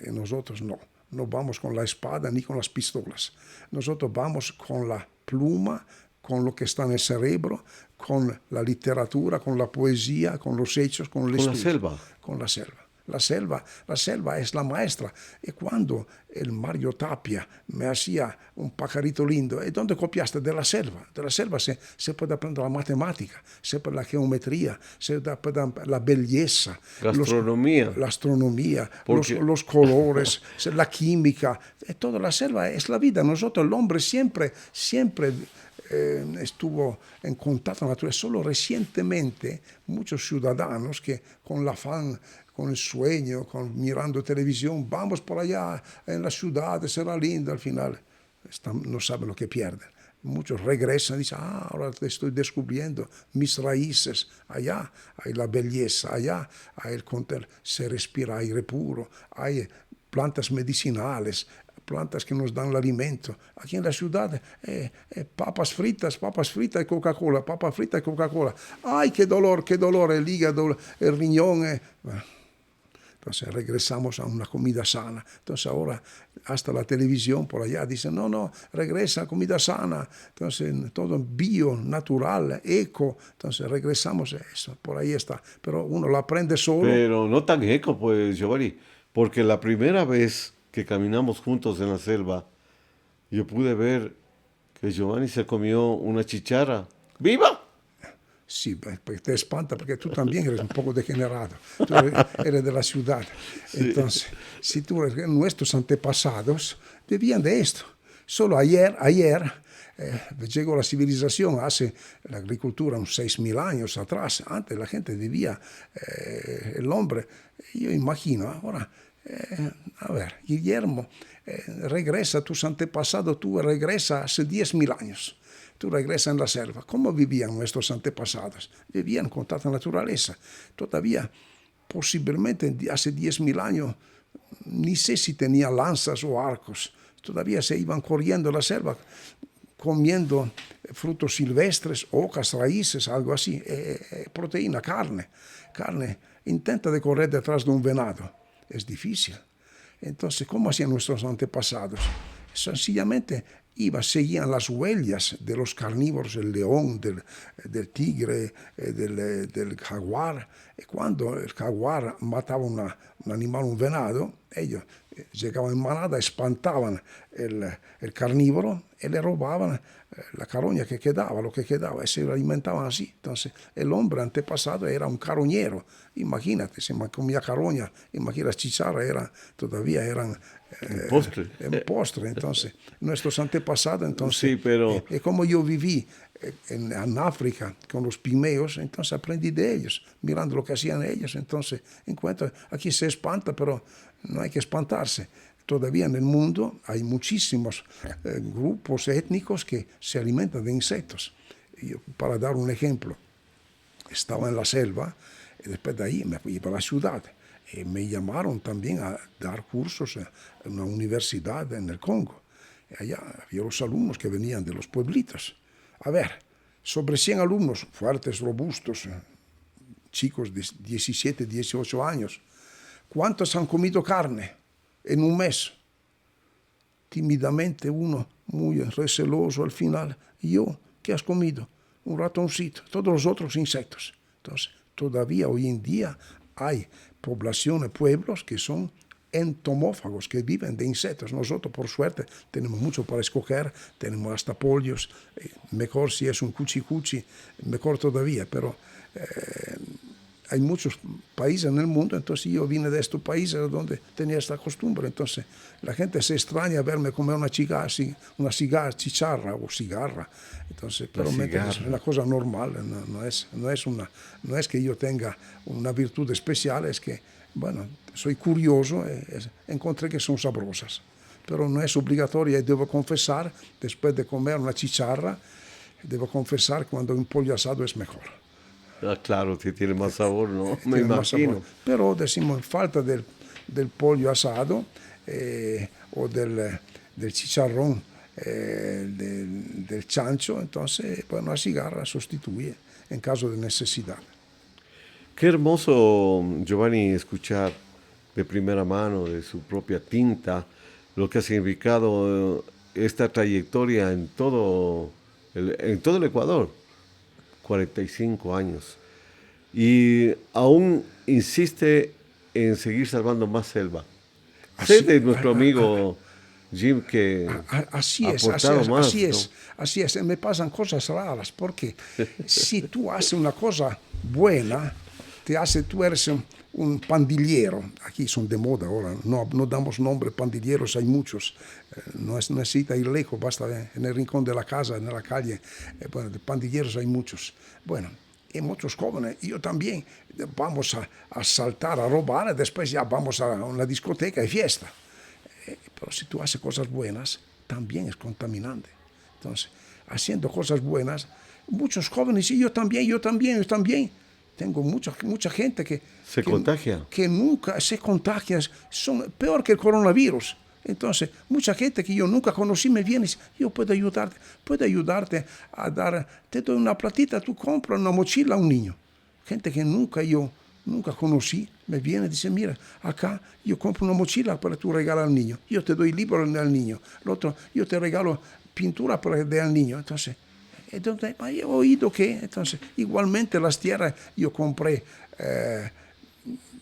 y nosotros no vamos con la espada ni con las pistolas. Nosotros vamos con la pluma, con lo que está en el cerebro, con la literatura, con la poesía, con los hechos, con el estudio. la selva. Con la selva. La selva es la maestra. Y cuando el Mario Tapia me hacía un pajarito lindo, ¿y dónde copiaste? De la selva. De la selva se puede aprender la matemática, se puede la geometría, se puede la belleza, la astronomía, los colores, la química. Toda la selva es la vida. Nosotros, el hombre, siempre estuvo en contacto con la naturaleza. Solo recientemente muchos ciudadanos que con el afán, con el sueño, mirando televisión, vamos por allá en la ciudad, será lindo, al final no saben lo que pierden. Muchos regresan y dicen, ahora estoy descubriendo mis raíces, allá hay la belleza, allá hay el conter, se respira aire puro, hay plantas medicinales, plantas que nos dan el alimento. Aquí en la ciudad, papas fritas y Coca-Cola, papas fritas y Coca-Cola. ¡Ay, qué dolor, el hígado, el riñón! Entonces regresamos a una comida sana. Entonces ahora hasta la televisión por allá dice, no, regresa a comida sana. Entonces todo bio, natural, eco. Entonces regresamos a eso, por ahí está. Pero uno lo aprende solo. Pero no tan eco, pues, Giovanni, porque la primera vez que caminamos juntos en la selva, yo pude ver que Giovanni se comió una chicharra. ¡Viva! Sí, porque te espanta, porque tú también eres un poco degenerado. Tú eres de la ciudad. Sí. Entonces, si tú nuestros antepasados vivían de esto. Solo ayer llegó la civilización, hace la agricultura unos 6.000 años atrás. Antes la gente vivía, el hombre, yo imagino, ahora, a ver, Guillermo, regresa a tus antepasados, tú regresas hace 10.000 años. Tú regresas en la selva. ¿Cómo vivían nuestros antepasados? Vivían con tanta naturaleza. Todavía, posiblemente hace 10.000 años, ni sé si tenía lanzas o arcos. Todavía se iban corriendo la selva, comiendo frutos silvestres, hojas, raíces, algo así. Proteína, carne. Intenta de correr detrás de un venado. Es difícil. Entonces, ¿cómo hacían nuestros antepasados? Sencillamente seguían las huellas de los carnívoros, el león, del tigre, del jaguar. Y cuando el jaguar mataba un animal, un venado, ellos llegaban en manada, espantaban el carnívoro y le robaban la caroña que quedaba, lo que quedaba, y se alimentaban así. Entonces, el hombre antepasado era un caroñero. Imagínate, se comía caroña, imagínate, las chicharras todavía eran un postre. Entonces, nuestros antepasados, entonces, sí, pero... como yo viví en África con los pigmeos, entonces aprendí de ellos, mirando lo que hacían ellos. Entonces, encuentro, aquí se espanta, pero no hay que espantarse. todavía en el mundo hay muchísimos grupos étnicos que se alimentan de insectos. Para dar un ejemplo, estaba en la selva y después de ahí me fui para la ciudad. Y me llamaron también a dar cursos en una universidad en el Congo. Y allá había los alumnos que venían de los pueblitos. A ver, sobre 100 alumnos, fuertes, robustos, chicos de 17, 18 años, ¿cuántos han comido carne en un mes? Tímidamente uno, muy receloso al final. ¿Y yo? ¿Qué has comido? Un ratoncito, todos los otros insectos. Entonces, todavía hoy en día hay poblaciones, pueblos que son entomófagos, que viven de insectos. Nosotros, por suerte, tenemos mucho para escoger, tenemos hasta pollos, mejor si es un cuchi, mejor todavía, pero hay muchos países en el mundo, entonces yo vine de estos países donde tenía esta costumbre, entonces la gente se extraña verme comer una chicharra o cigarra, entonces, pero es una cosa normal, no es que yo tenga una virtud especial, es que, bueno, soy curioso, encontré que son sabrosas, pero no es obligatorio y debo confesar, después de comer una chicharra, debo confesar cuando un pollo asado es mejor. Ah, claro, si tiene más sabor, ¿no? Me imagino. Pero decimos, falta del pollo asado o del chicharrón, del chancho, entonces, bueno, la cigarra sustituye en caso de necesidad. Qué hermoso, Giovanni, escuchar de primera mano, de su propia tinta, lo que ha significado esta trayectoria en todo el Ecuador. 45 años. Y aún insiste en seguir salvando más selva. Sé de nuestro amigo Jim que así ha aportado más. Así es. Me pasan cosas raras porque si tú haces una cosa buena, tú eres un pandillero. Aquí son de moda ahora, no damos nombre pandilleros, hay muchos. No necesita ir lejos, basta en el rincón de la casa, en la calle. Bueno, de pandilleros hay muchos. Bueno, y muchos jóvenes, yo también, vamos a saltar, a robar, después ya vamos a una discoteca y fiesta. Pero si tú haces cosas buenas, también es contaminante. Entonces, haciendo cosas buenas, muchos jóvenes, y yo también, tengo mucha gente que contagia. Que nunca se contagia, son peor que el coronavirus. Entonces, mucha gente que yo nunca conocí me viene y dice, yo puedo ayudarte a dar, te doy una platita, tú compras una mochila a un niño. Gente que nunca conocí me viene y dice, mira, acá yo compro una mochila para tu regalo al niño, yo te doy libro al niño, el otro, yo te regalo pintura para dar al niño. Entonces, yo he oído que, entonces, igualmente las tierras, yo compré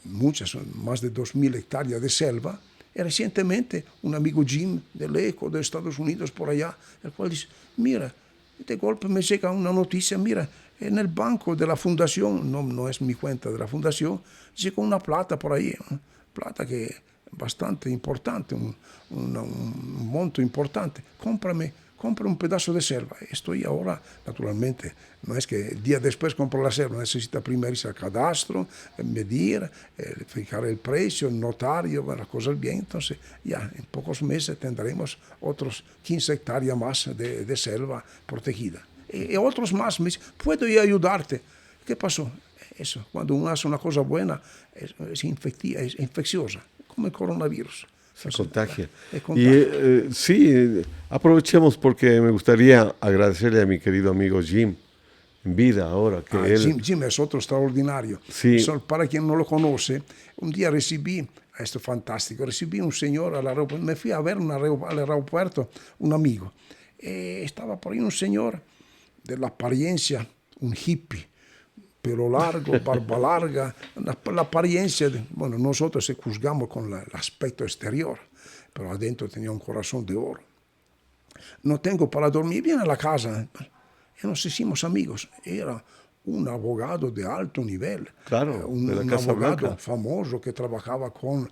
muchas, más de 2.000 hectáreas de selva. Y recientemente un amigo Jim del ECO de Estados Unidos por allá, el cual dice, mira, de golpe me llega una noticia, mira, en el banco de la fundación, no es mi cuenta de la fundación, llegó una plata por ahí, plata que es bastante importante, un monto importante, compra un pedazo de selva. Estoy ahora, naturalmente, no es que el día después compro la selva, necesita primero ir al cadastro, medir, fijar el precio, el notario, las cosas bien. Entonces, ya en pocos meses tendremos otros 15 hectáreas más de selva protegida. Y otros más me dicen, ¿puedo ir a ayudarte? ¿Qué pasó? Eso, cuando uno hace una cosa buena, es infecciosa, como el coronavirus. Se contagia. Y sí, aprovechemos porque me gustaría agradecerle a mi querido amigo Jim en vida ahora. Jim es otro extraordinario. Sí. Para quien no lo conoce, un día recibí un señor al aeropuerto, me fui a ver al aeropuerto un amigo. Estaba por ahí un señor de la apariencia, un hippie, pelo largo, barba larga, la apariencia, bueno, nosotros se juzgamos con el aspecto exterior, pero adentro tenía un corazón de oro. No tengo para dormir, viene a la casa, y nos hicimos amigos. Era un abogado de alto nivel, claro, un Casa abogado Blanca. famoso que trabajaba con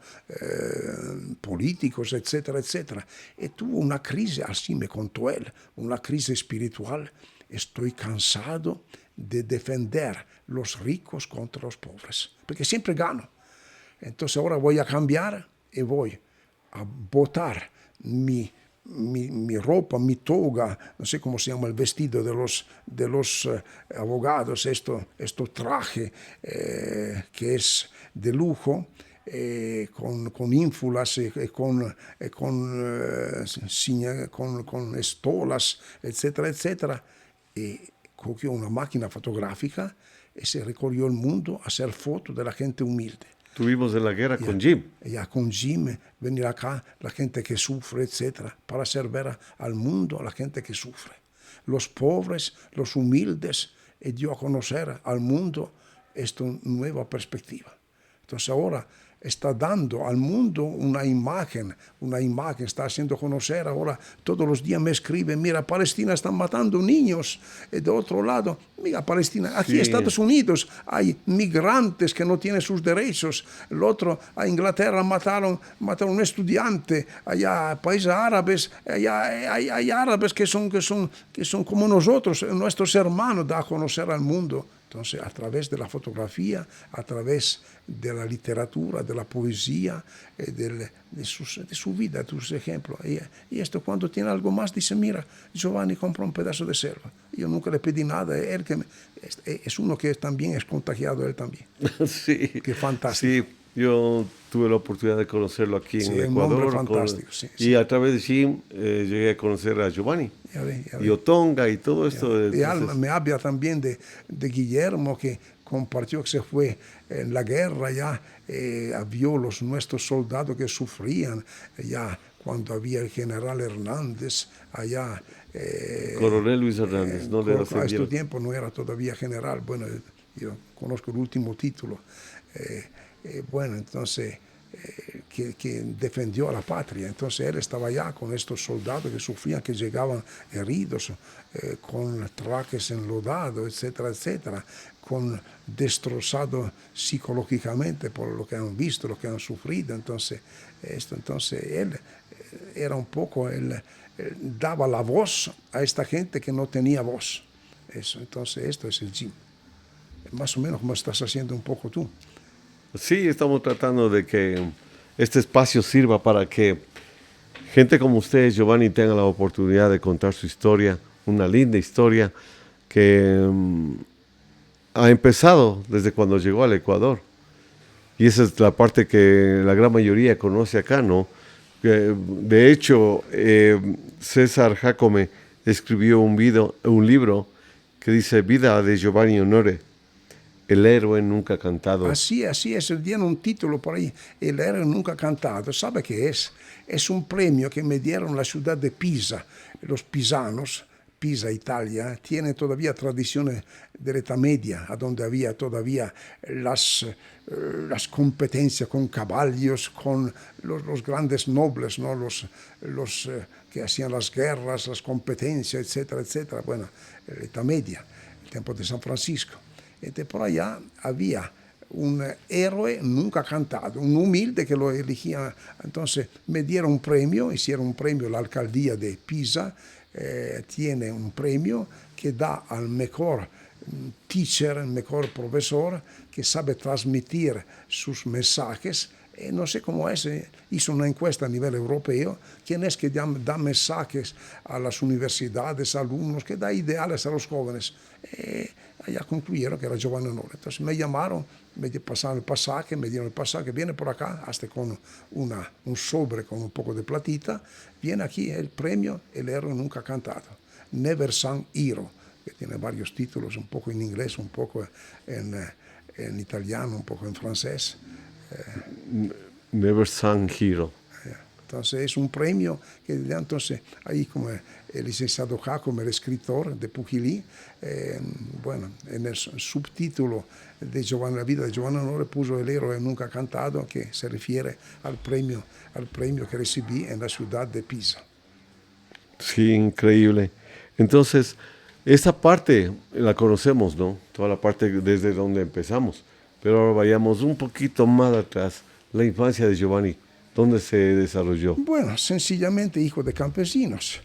políticos, etcétera, etcétera. Y tuvo una crisis, así me contó él, una crisis espiritual. Estoy cansado de defender los ricos contra los pobres, porque siempre gano. Entonces ahora voy a cambiar y voy a botar mi ropa, mi toga, no sé cómo se llama el vestido de los abogados, esto traje que es de lujo, con ínfulas, con estolas, etcétera, etcétera. Y cogió una máquina fotográfica y se recorrió el mundo a hacer fotos de la gente humilde. Tuvimos en la guerra con Jim. Ya con Jim, venir acá, la gente que sufre, etcétera, para hacer ver al mundo a la gente que sufre. Los pobres, los humildes, y dio a conocer al mundo esta nueva perspectiva. Entonces ahora está dando al mundo una imagen, está haciendo conocer ahora, todos los días me escriben, mira, Palestina están matando niños, y de otro lado, mira, Palestina, aquí en Estados Unidos hay migrantes que no tienen sus derechos, el otro, a Inglaterra mataron un estudiante, allá países árabes, allá hay árabes que son como nosotros, nuestros hermanos, da a conocer al mundo. Entonces, a través de la fotografía, a través de la literatura, de la poesía, de su vida, de sus ejemplos. Y esto cuando tiene algo más, dice, mira, Giovanni compró un pedazo de selva. Yo nunca le pedí nada, él es uno que también es contagiado, él también. Sí. Qué fantástico. Sí, yo tuve la oportunidad de conocerlo aquí en Ecuador. Fantástico, y a través de Jim llegué a conocer a Giovanni. Ya ve. Y Otonga y todo esto. Me habla también de Guillermo, que compartió que se fue en la guerra ya, vio nuestros soldados que sufrían ya cuando había el general Hernández allá. Coronel Luis Hernández, no le a este tiempo no era todavía general, bueno, yo conozco el último título. Bueno, entonces, que defendió a la patria. Entonces él estaba allá con estos soldados que sufrían, que llegaban heridos, con trajes enlodados, etcétera, etcétera, con destrozado psicológicamente por lo que han visto, lo que han sufrido. Entonces él era un poco, él daba la voz a esta gente que no tenía voz. Entonces esto es el Jim. Más o menos como estás haciendo un poco tú. Sí, estamos tratando de que este espacio sirva para que gente como ustedes, Giovanni, tenga la oportunidad de contar su historia, una linda historia que ha empezado desde cuando llegó al Ecuador. Y esa es la parte que la gran mayoría conoce acá, ¿no? De hecho, César Jacome escribió un libro que dice Vida de Giovanni Onore. El héroe nunca cantado. Así es, tiene un título por ahí, El héroe nunca cantado. ¿Sabe qué es? Es un premio que me dieron la ciudad de Pisa. Los pisanos, Pisa, Italia, tiene todavía tradiciones de la Edad Media, a donde había todavía las competencias con caballos, con los grandes nobles, ¿no? los que hacían las guerras, las competencias, etcétera, etcétera. Bueno, la Edad Media, el tiempo de San Francisco. Por allá había un héroe nunca cantado, un humilde que lo elegía. Entonces me dieron un premio, hicieron un premio, la alcaldía de Pisa tiene un premio que da al mejor teacher, el mejor profesor que sabe transmitir sus mensajes. No sé cómo es, hizo una encuesta a nivel europeo, quién es que da mensajes a las universidades, alumnos, que da ideales a los jóvenes. Allá concluyeron que era Giovanni Onore. Entonces me llamaron, me pasaron el pasaje, me dieron el pasaje, viene por acá, hasta con un sobre con un poco de platita, viene aquí el premio, el héroe nunca cantado, Never Sung Hero, que tiene varios títulos, un poco en inglés, un poco en italiano, un poco en francés. Never Sung Hero. Entonces es un premio que entonces ahí como el licenciado Jacome, el escritor de Pujilí, bueno, en el subtítulo de la vida de Giovanni Onore puso El héroe nunca cantado, que se refiere al premio que recibí en la ciudad de Pisa. Sí, increíble. Entonces, esa parte la conocemos, ¿no? Toda la parte desde donde empezamos. Pero ahora vayamos un poquito más atrás. La infancia de Giovanni, ¿dónde se desarrolló? Bueno, sencillamente hijo de campesinos.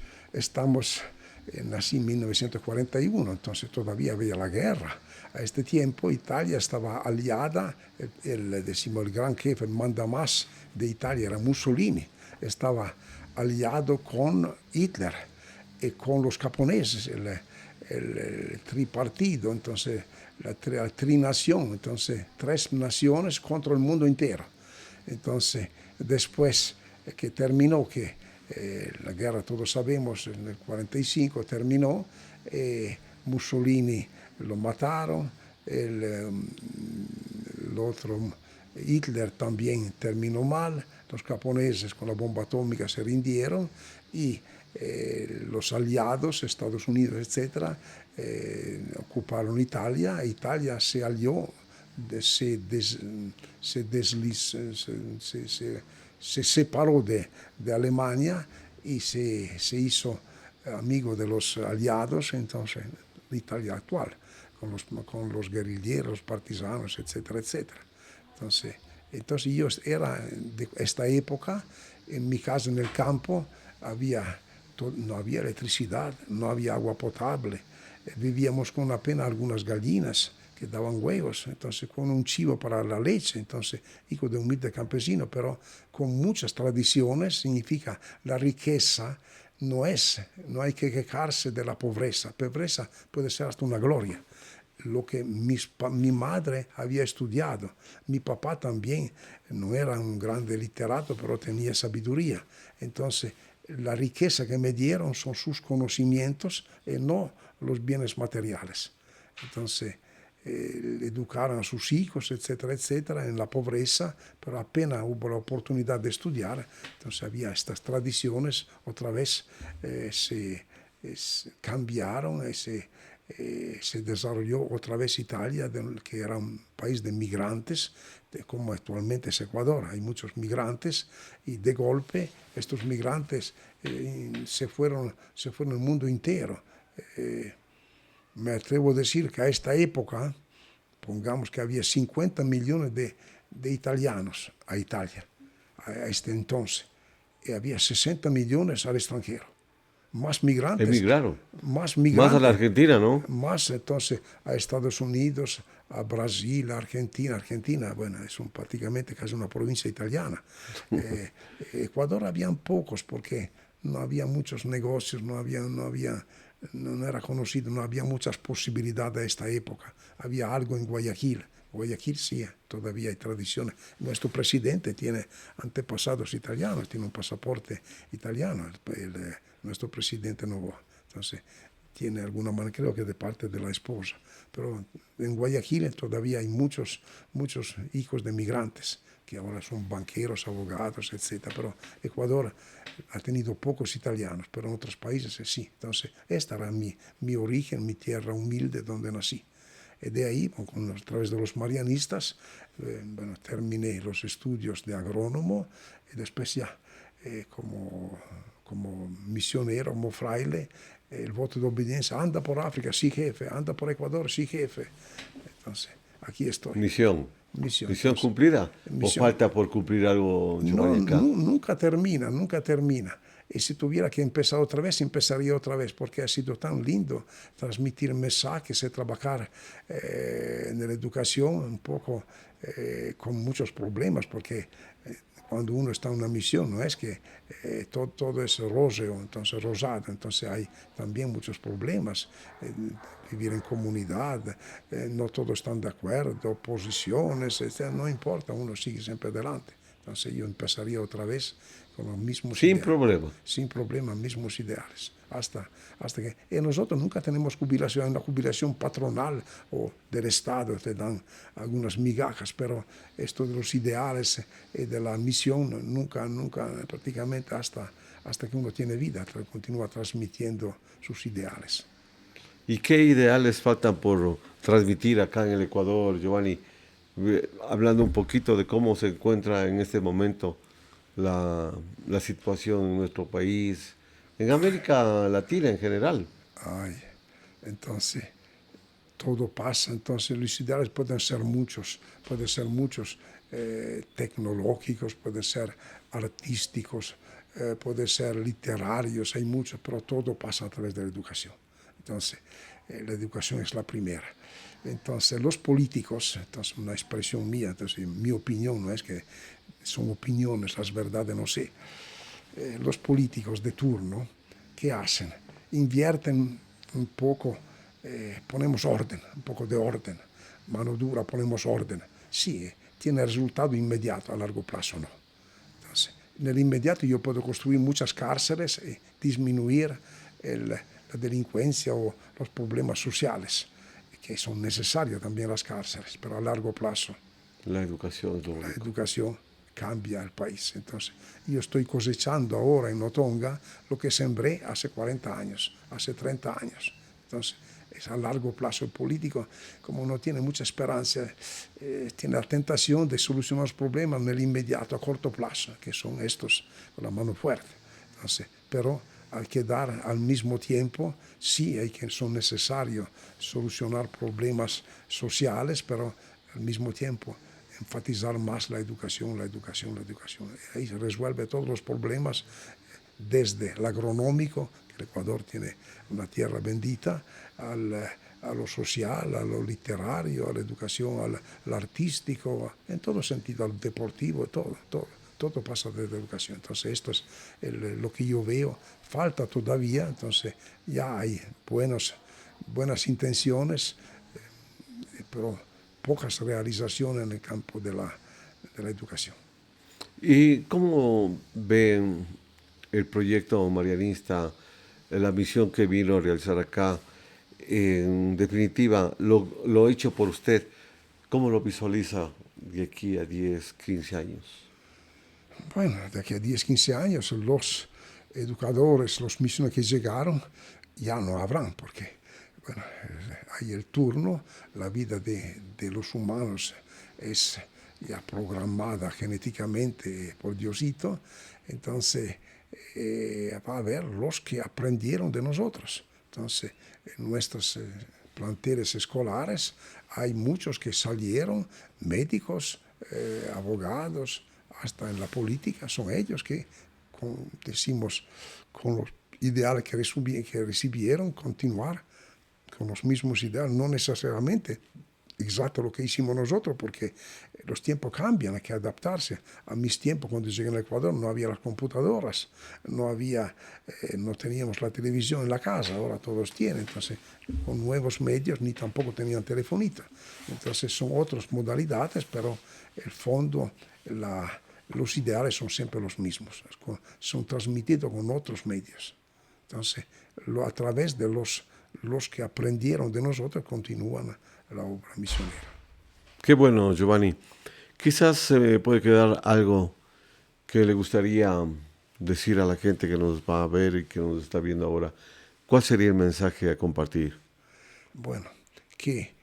Nací en 1941, entonces todavía había la guerra. A este tiempo Italia estaba aliada, el gran jefe, el mandamás de Italia era Mussolini. estaba aliado con Hitler y con los japoneses, el tripartido, entonces la trinación, entonces 3 naciones contra el mundo entero. Entonces, después que terminó, la guerra, todos sabemos, en el 45 terminó, Mussolini lo mataron, el otro Hitler también terminó mal, los japoneses con la bomba atómica se rindieron y los aliados, Estados Unidos, etcétera, ocuparon Italia. Italia se alió, se separó de Alemania y se hizo amigo de los aliados, entonces la Italia actual, con los guerrilleros, partisanos, etcétera, etcétera. Entonces yo era de esta época, en mi casa en el campo no había electricidad, no había agua potable, vivíamos con apenas algunas gallinas que daban huevos, entonces con un chivo para la leche, entonces hijo de un humilde campesino, pero con muchas tradiciones. Significa la riqueza no hay que quejarse de la pobreza puede ser hasta una gloria. Lo que mi madre había estudiado, mi papá también, no era un grande literato, pero tenía sabiduría. Entonces, la riqueza que me dieron son sus conocimientos y no los bienes materiales. Entonces, educaron a sus hijos, etcétera, etcétera, en la pobreza, pero apenas hubo la oportunidad de estudiar, entonces había estas tradiciones, otra vez cambiaron y se desarrolló otra vez Italia, que era un país de migrantes, como actualmente es Ecuador. Hay muchos migrantes y de golpe estos migrantes se fueron al mundo entero. Me atrevo a decir que a esta época, pongamos que había 50 millones de italianos a Italia, a este entonces, y había 60 millones al extranjero. Más migrantes. Emigraron. Más migrantes. Más a la Argentina, ¿no? Más entonces a Estados Unidos, a Brasil, a Argentina. Argentina, bueno, es prácticamente casi una provincia italiana. Ecuador habían pocos porque no había muchos negocios, no era conocido, no había muchas posibilidades de esta época. Había algo en Guayaquil. Guayaquil sí, todavía hay tradiciones. Nuestro presidente tiene antepasados italianos, tiene un pasaporte italiano, nuestro presidente Novoa. Entonces, tiene alguna manera, creo que de parte de la esposa. Pero en Guayaquil todavía hay muchos hijos de migrantes que ahora son banqueros, abogados, etc. Pero Ecuador ha tenido pocos italianos, pero en otros países sí. Entonces, esta era mi origen, mi tierra humilde donde nací. Y de ahí, a través de los marianistas, terminé los estudios de agrónomo y después ya como misionero, como fraile, el voto de obediencia: anda por África, sí jefe; anda por Ecuador, sí jefe. Entonces, aquí estoy. Misión Entonces, cumplida. ¿O falta por cumplir algo, Giovanni, acá? Nunca termina. Y si tuviera que empezar otra vez, empezaría otra vez, porque ha sido tan lindo transmitir mensajes y trabajar en la educación un poco con muchos problemas, porque cuando uno está en una misión no es que todo es roseo, entonces rosado, entonces hay también muchos problemas. Vivir en comunidad, no todos están de acuerdo, oposiciones, etc. No importa, uno sigue siempre adelante. Entonces yo empezaría otra vez con los mismos ideales. Sin problema, mismos ideales. Hasta que... Y nosotros nunca tenemos jubilación, una jubilación patronal o del Estado, te dan algunas migajas, pero esto de los ideales y de la misión nunca, prácticamente hasta que uno tiene vida, continúa transmitiendo sus ideales. ¿Y qué ideales faltan por transmitir acá en el Ecuador, Giovanni? Hablando un poquito de cómo se encuentra en este momento la situación en nuestro país, en América Latina en general. Entonces, todo pasa. Entonces, los ideales pueden ser muchos tecnológicos, pueden ser artísticos, pueden ser literarios, hay muchos, pero todo pasa a través de la educación. Entonces, la educación es la primera. Entonces, los políticos, entonces una expresión mía, entonces mi opinión, no es que son opiniones, las verdades no sé. los políticos de turno, ¿qué hacen? Invierten un poco, ponemos orden, un poco de orden, mano dura, ponemos orden. Sí, tiene resultado inmediato, a largo plazo no. Entonces, en el inmediato yo puedo construir muchas cárceles y disminuir la delincuencia o los problemas sociales, que son necesarias también las cárceles, pero a largo plazo La educación es lo la único. educación cambia el país. Entonces, yo estoy cosechando ahora en Otonga lo que sembré hace 40 años, hace 30 años. Entonces, es a largo plazo el político, como no tiene mucha esperanza, tiene la tentación de solucionar los problemas en el inmediato, a corto plazo, que son estos con la mano fuerte. Entonces, pero hay que dar al mismo tiempo, sí, son necesarios solucionar problemas sociales, pero al mismo tiempo enfatizar más la educación, la educación, la educación. Y ahí se resuelve todos los problemas, desde el agronómico, que el Ecuador tiene una tierra bendita, a lo social, a lo literario, a la educación, al artístico, en todo sentido, al deportivo, todo pasa desde la educación. Entonces esto es lo que yo veo. Falta todavía, entonces ya hay buenas intenciones, pero pocas realizaciones en el campo de la educación. ¿Y cómo ven el proyecto marianista, la misión que vino a realizar acá? En definitiva, lo hecho por usted, ¿cómo lo visualiza de aquí a 10, 15 años? Bueno, de aquí a 10, 15 años los educadores, los misioneros que llegaron, ya no habrán, porque bueno, hay el turno, la vida de los humanos es ya programada genéticamente por Diosito, entonces va a haber los que aprendieron de nosotros. Entonces, en nuestros planteles escolares hay muchos que salieron, médicos, abogados, hasta en la política, son ellos que, decimos, con los ideales que recibieron, continuar con los mismos ideales, no necesariamente exacto lo que hicimos nosotros, porque los tiempos cambian, hay que adaptarse. A mis tiempos, cuando llegué al Ecuador, no había las computadoras, no teníamos la televisión en la casa, ahora todos tienen, entonces con nuevos medios ni tampoco tenían telefonita. Entonces son otras modalidades, pero el fondo, los ideales son siempre los mismos, son transmitidos con otros medios. Entonces, a través de los que aprendieron de nosotros, continúan la obra misionera. Qué bueno, Giovanni. Quizás se me puede quedar algo que le gustaría decir a la gente que nos va a ver y que nos está viendo ahora. ¿Cuál sería el mensaje a compartir? Bueno, que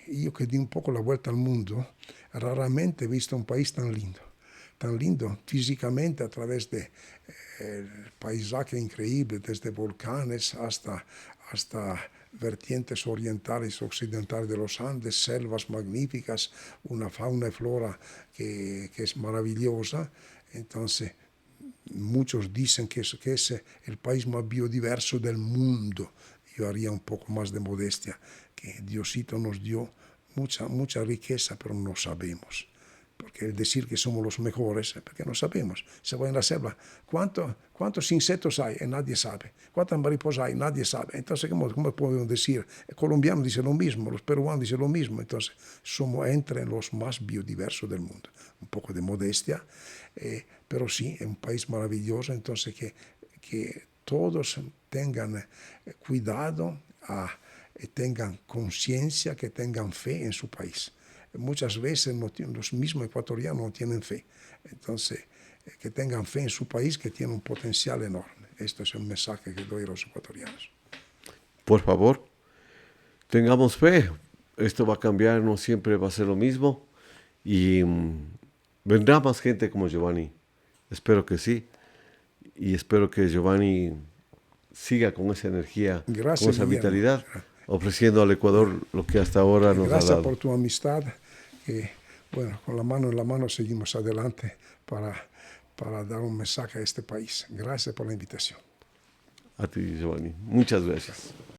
yo que di un poco la vuelta al mundo, raramente he visto un país tan lindo físicamente a través de el paisaje increíble, desde volcanes hasta vertientes orientales y occidentales de los Andes, selvas magníficas, una fauna y flora que es maravillosa. Entonces, muchos dicen que es el país más biodiverso del mundo. Yo haría un poco más de modestia, que Diosito nos dio mucha riqueza, pero no sabemos. Porque el decir que somos los mejores, porque no sabemos. Se va en la selva, ¿cuántos insectos hay? Nadie sabe. ¿Cuántas mariposas hay? Nadie sabe. Entonces, ¿cómo podemos decir? El colombiano dice lo mismo, los peruanos dicen lo mismo. Entonces, somos entre los más biodiversos del mundo. Un poco de modestia, pero sí, es un país maravilloso. Entonces, que todos tengan cuidado, tengan conciencia, que tengan fe en su país. Muchas veces los mismos ecuatorianos no tienen fe. Entonces, que tengan fe en su país, que tiene un potencial enorme. Este es el mensaje que doy a los ecuatorianos. Por favor, tengamos fe. Esto va a cambiar, no siempre va a ser lo mismo. Y vendrá más gente como Giovanni. Espero que sí. Y espero que Giovanni siga con esa energía, Gracias, con esa Guillermo. vitalidad, ofreciendo al Ecuador lo que hasta ahora nos ha Gracias dado. por tu amistad. Bueno, con la mano en la mano seguimos adelante para dar un mensaje a este país. Gracias por la invitación. A ti, Giovanni. Muchas gracias.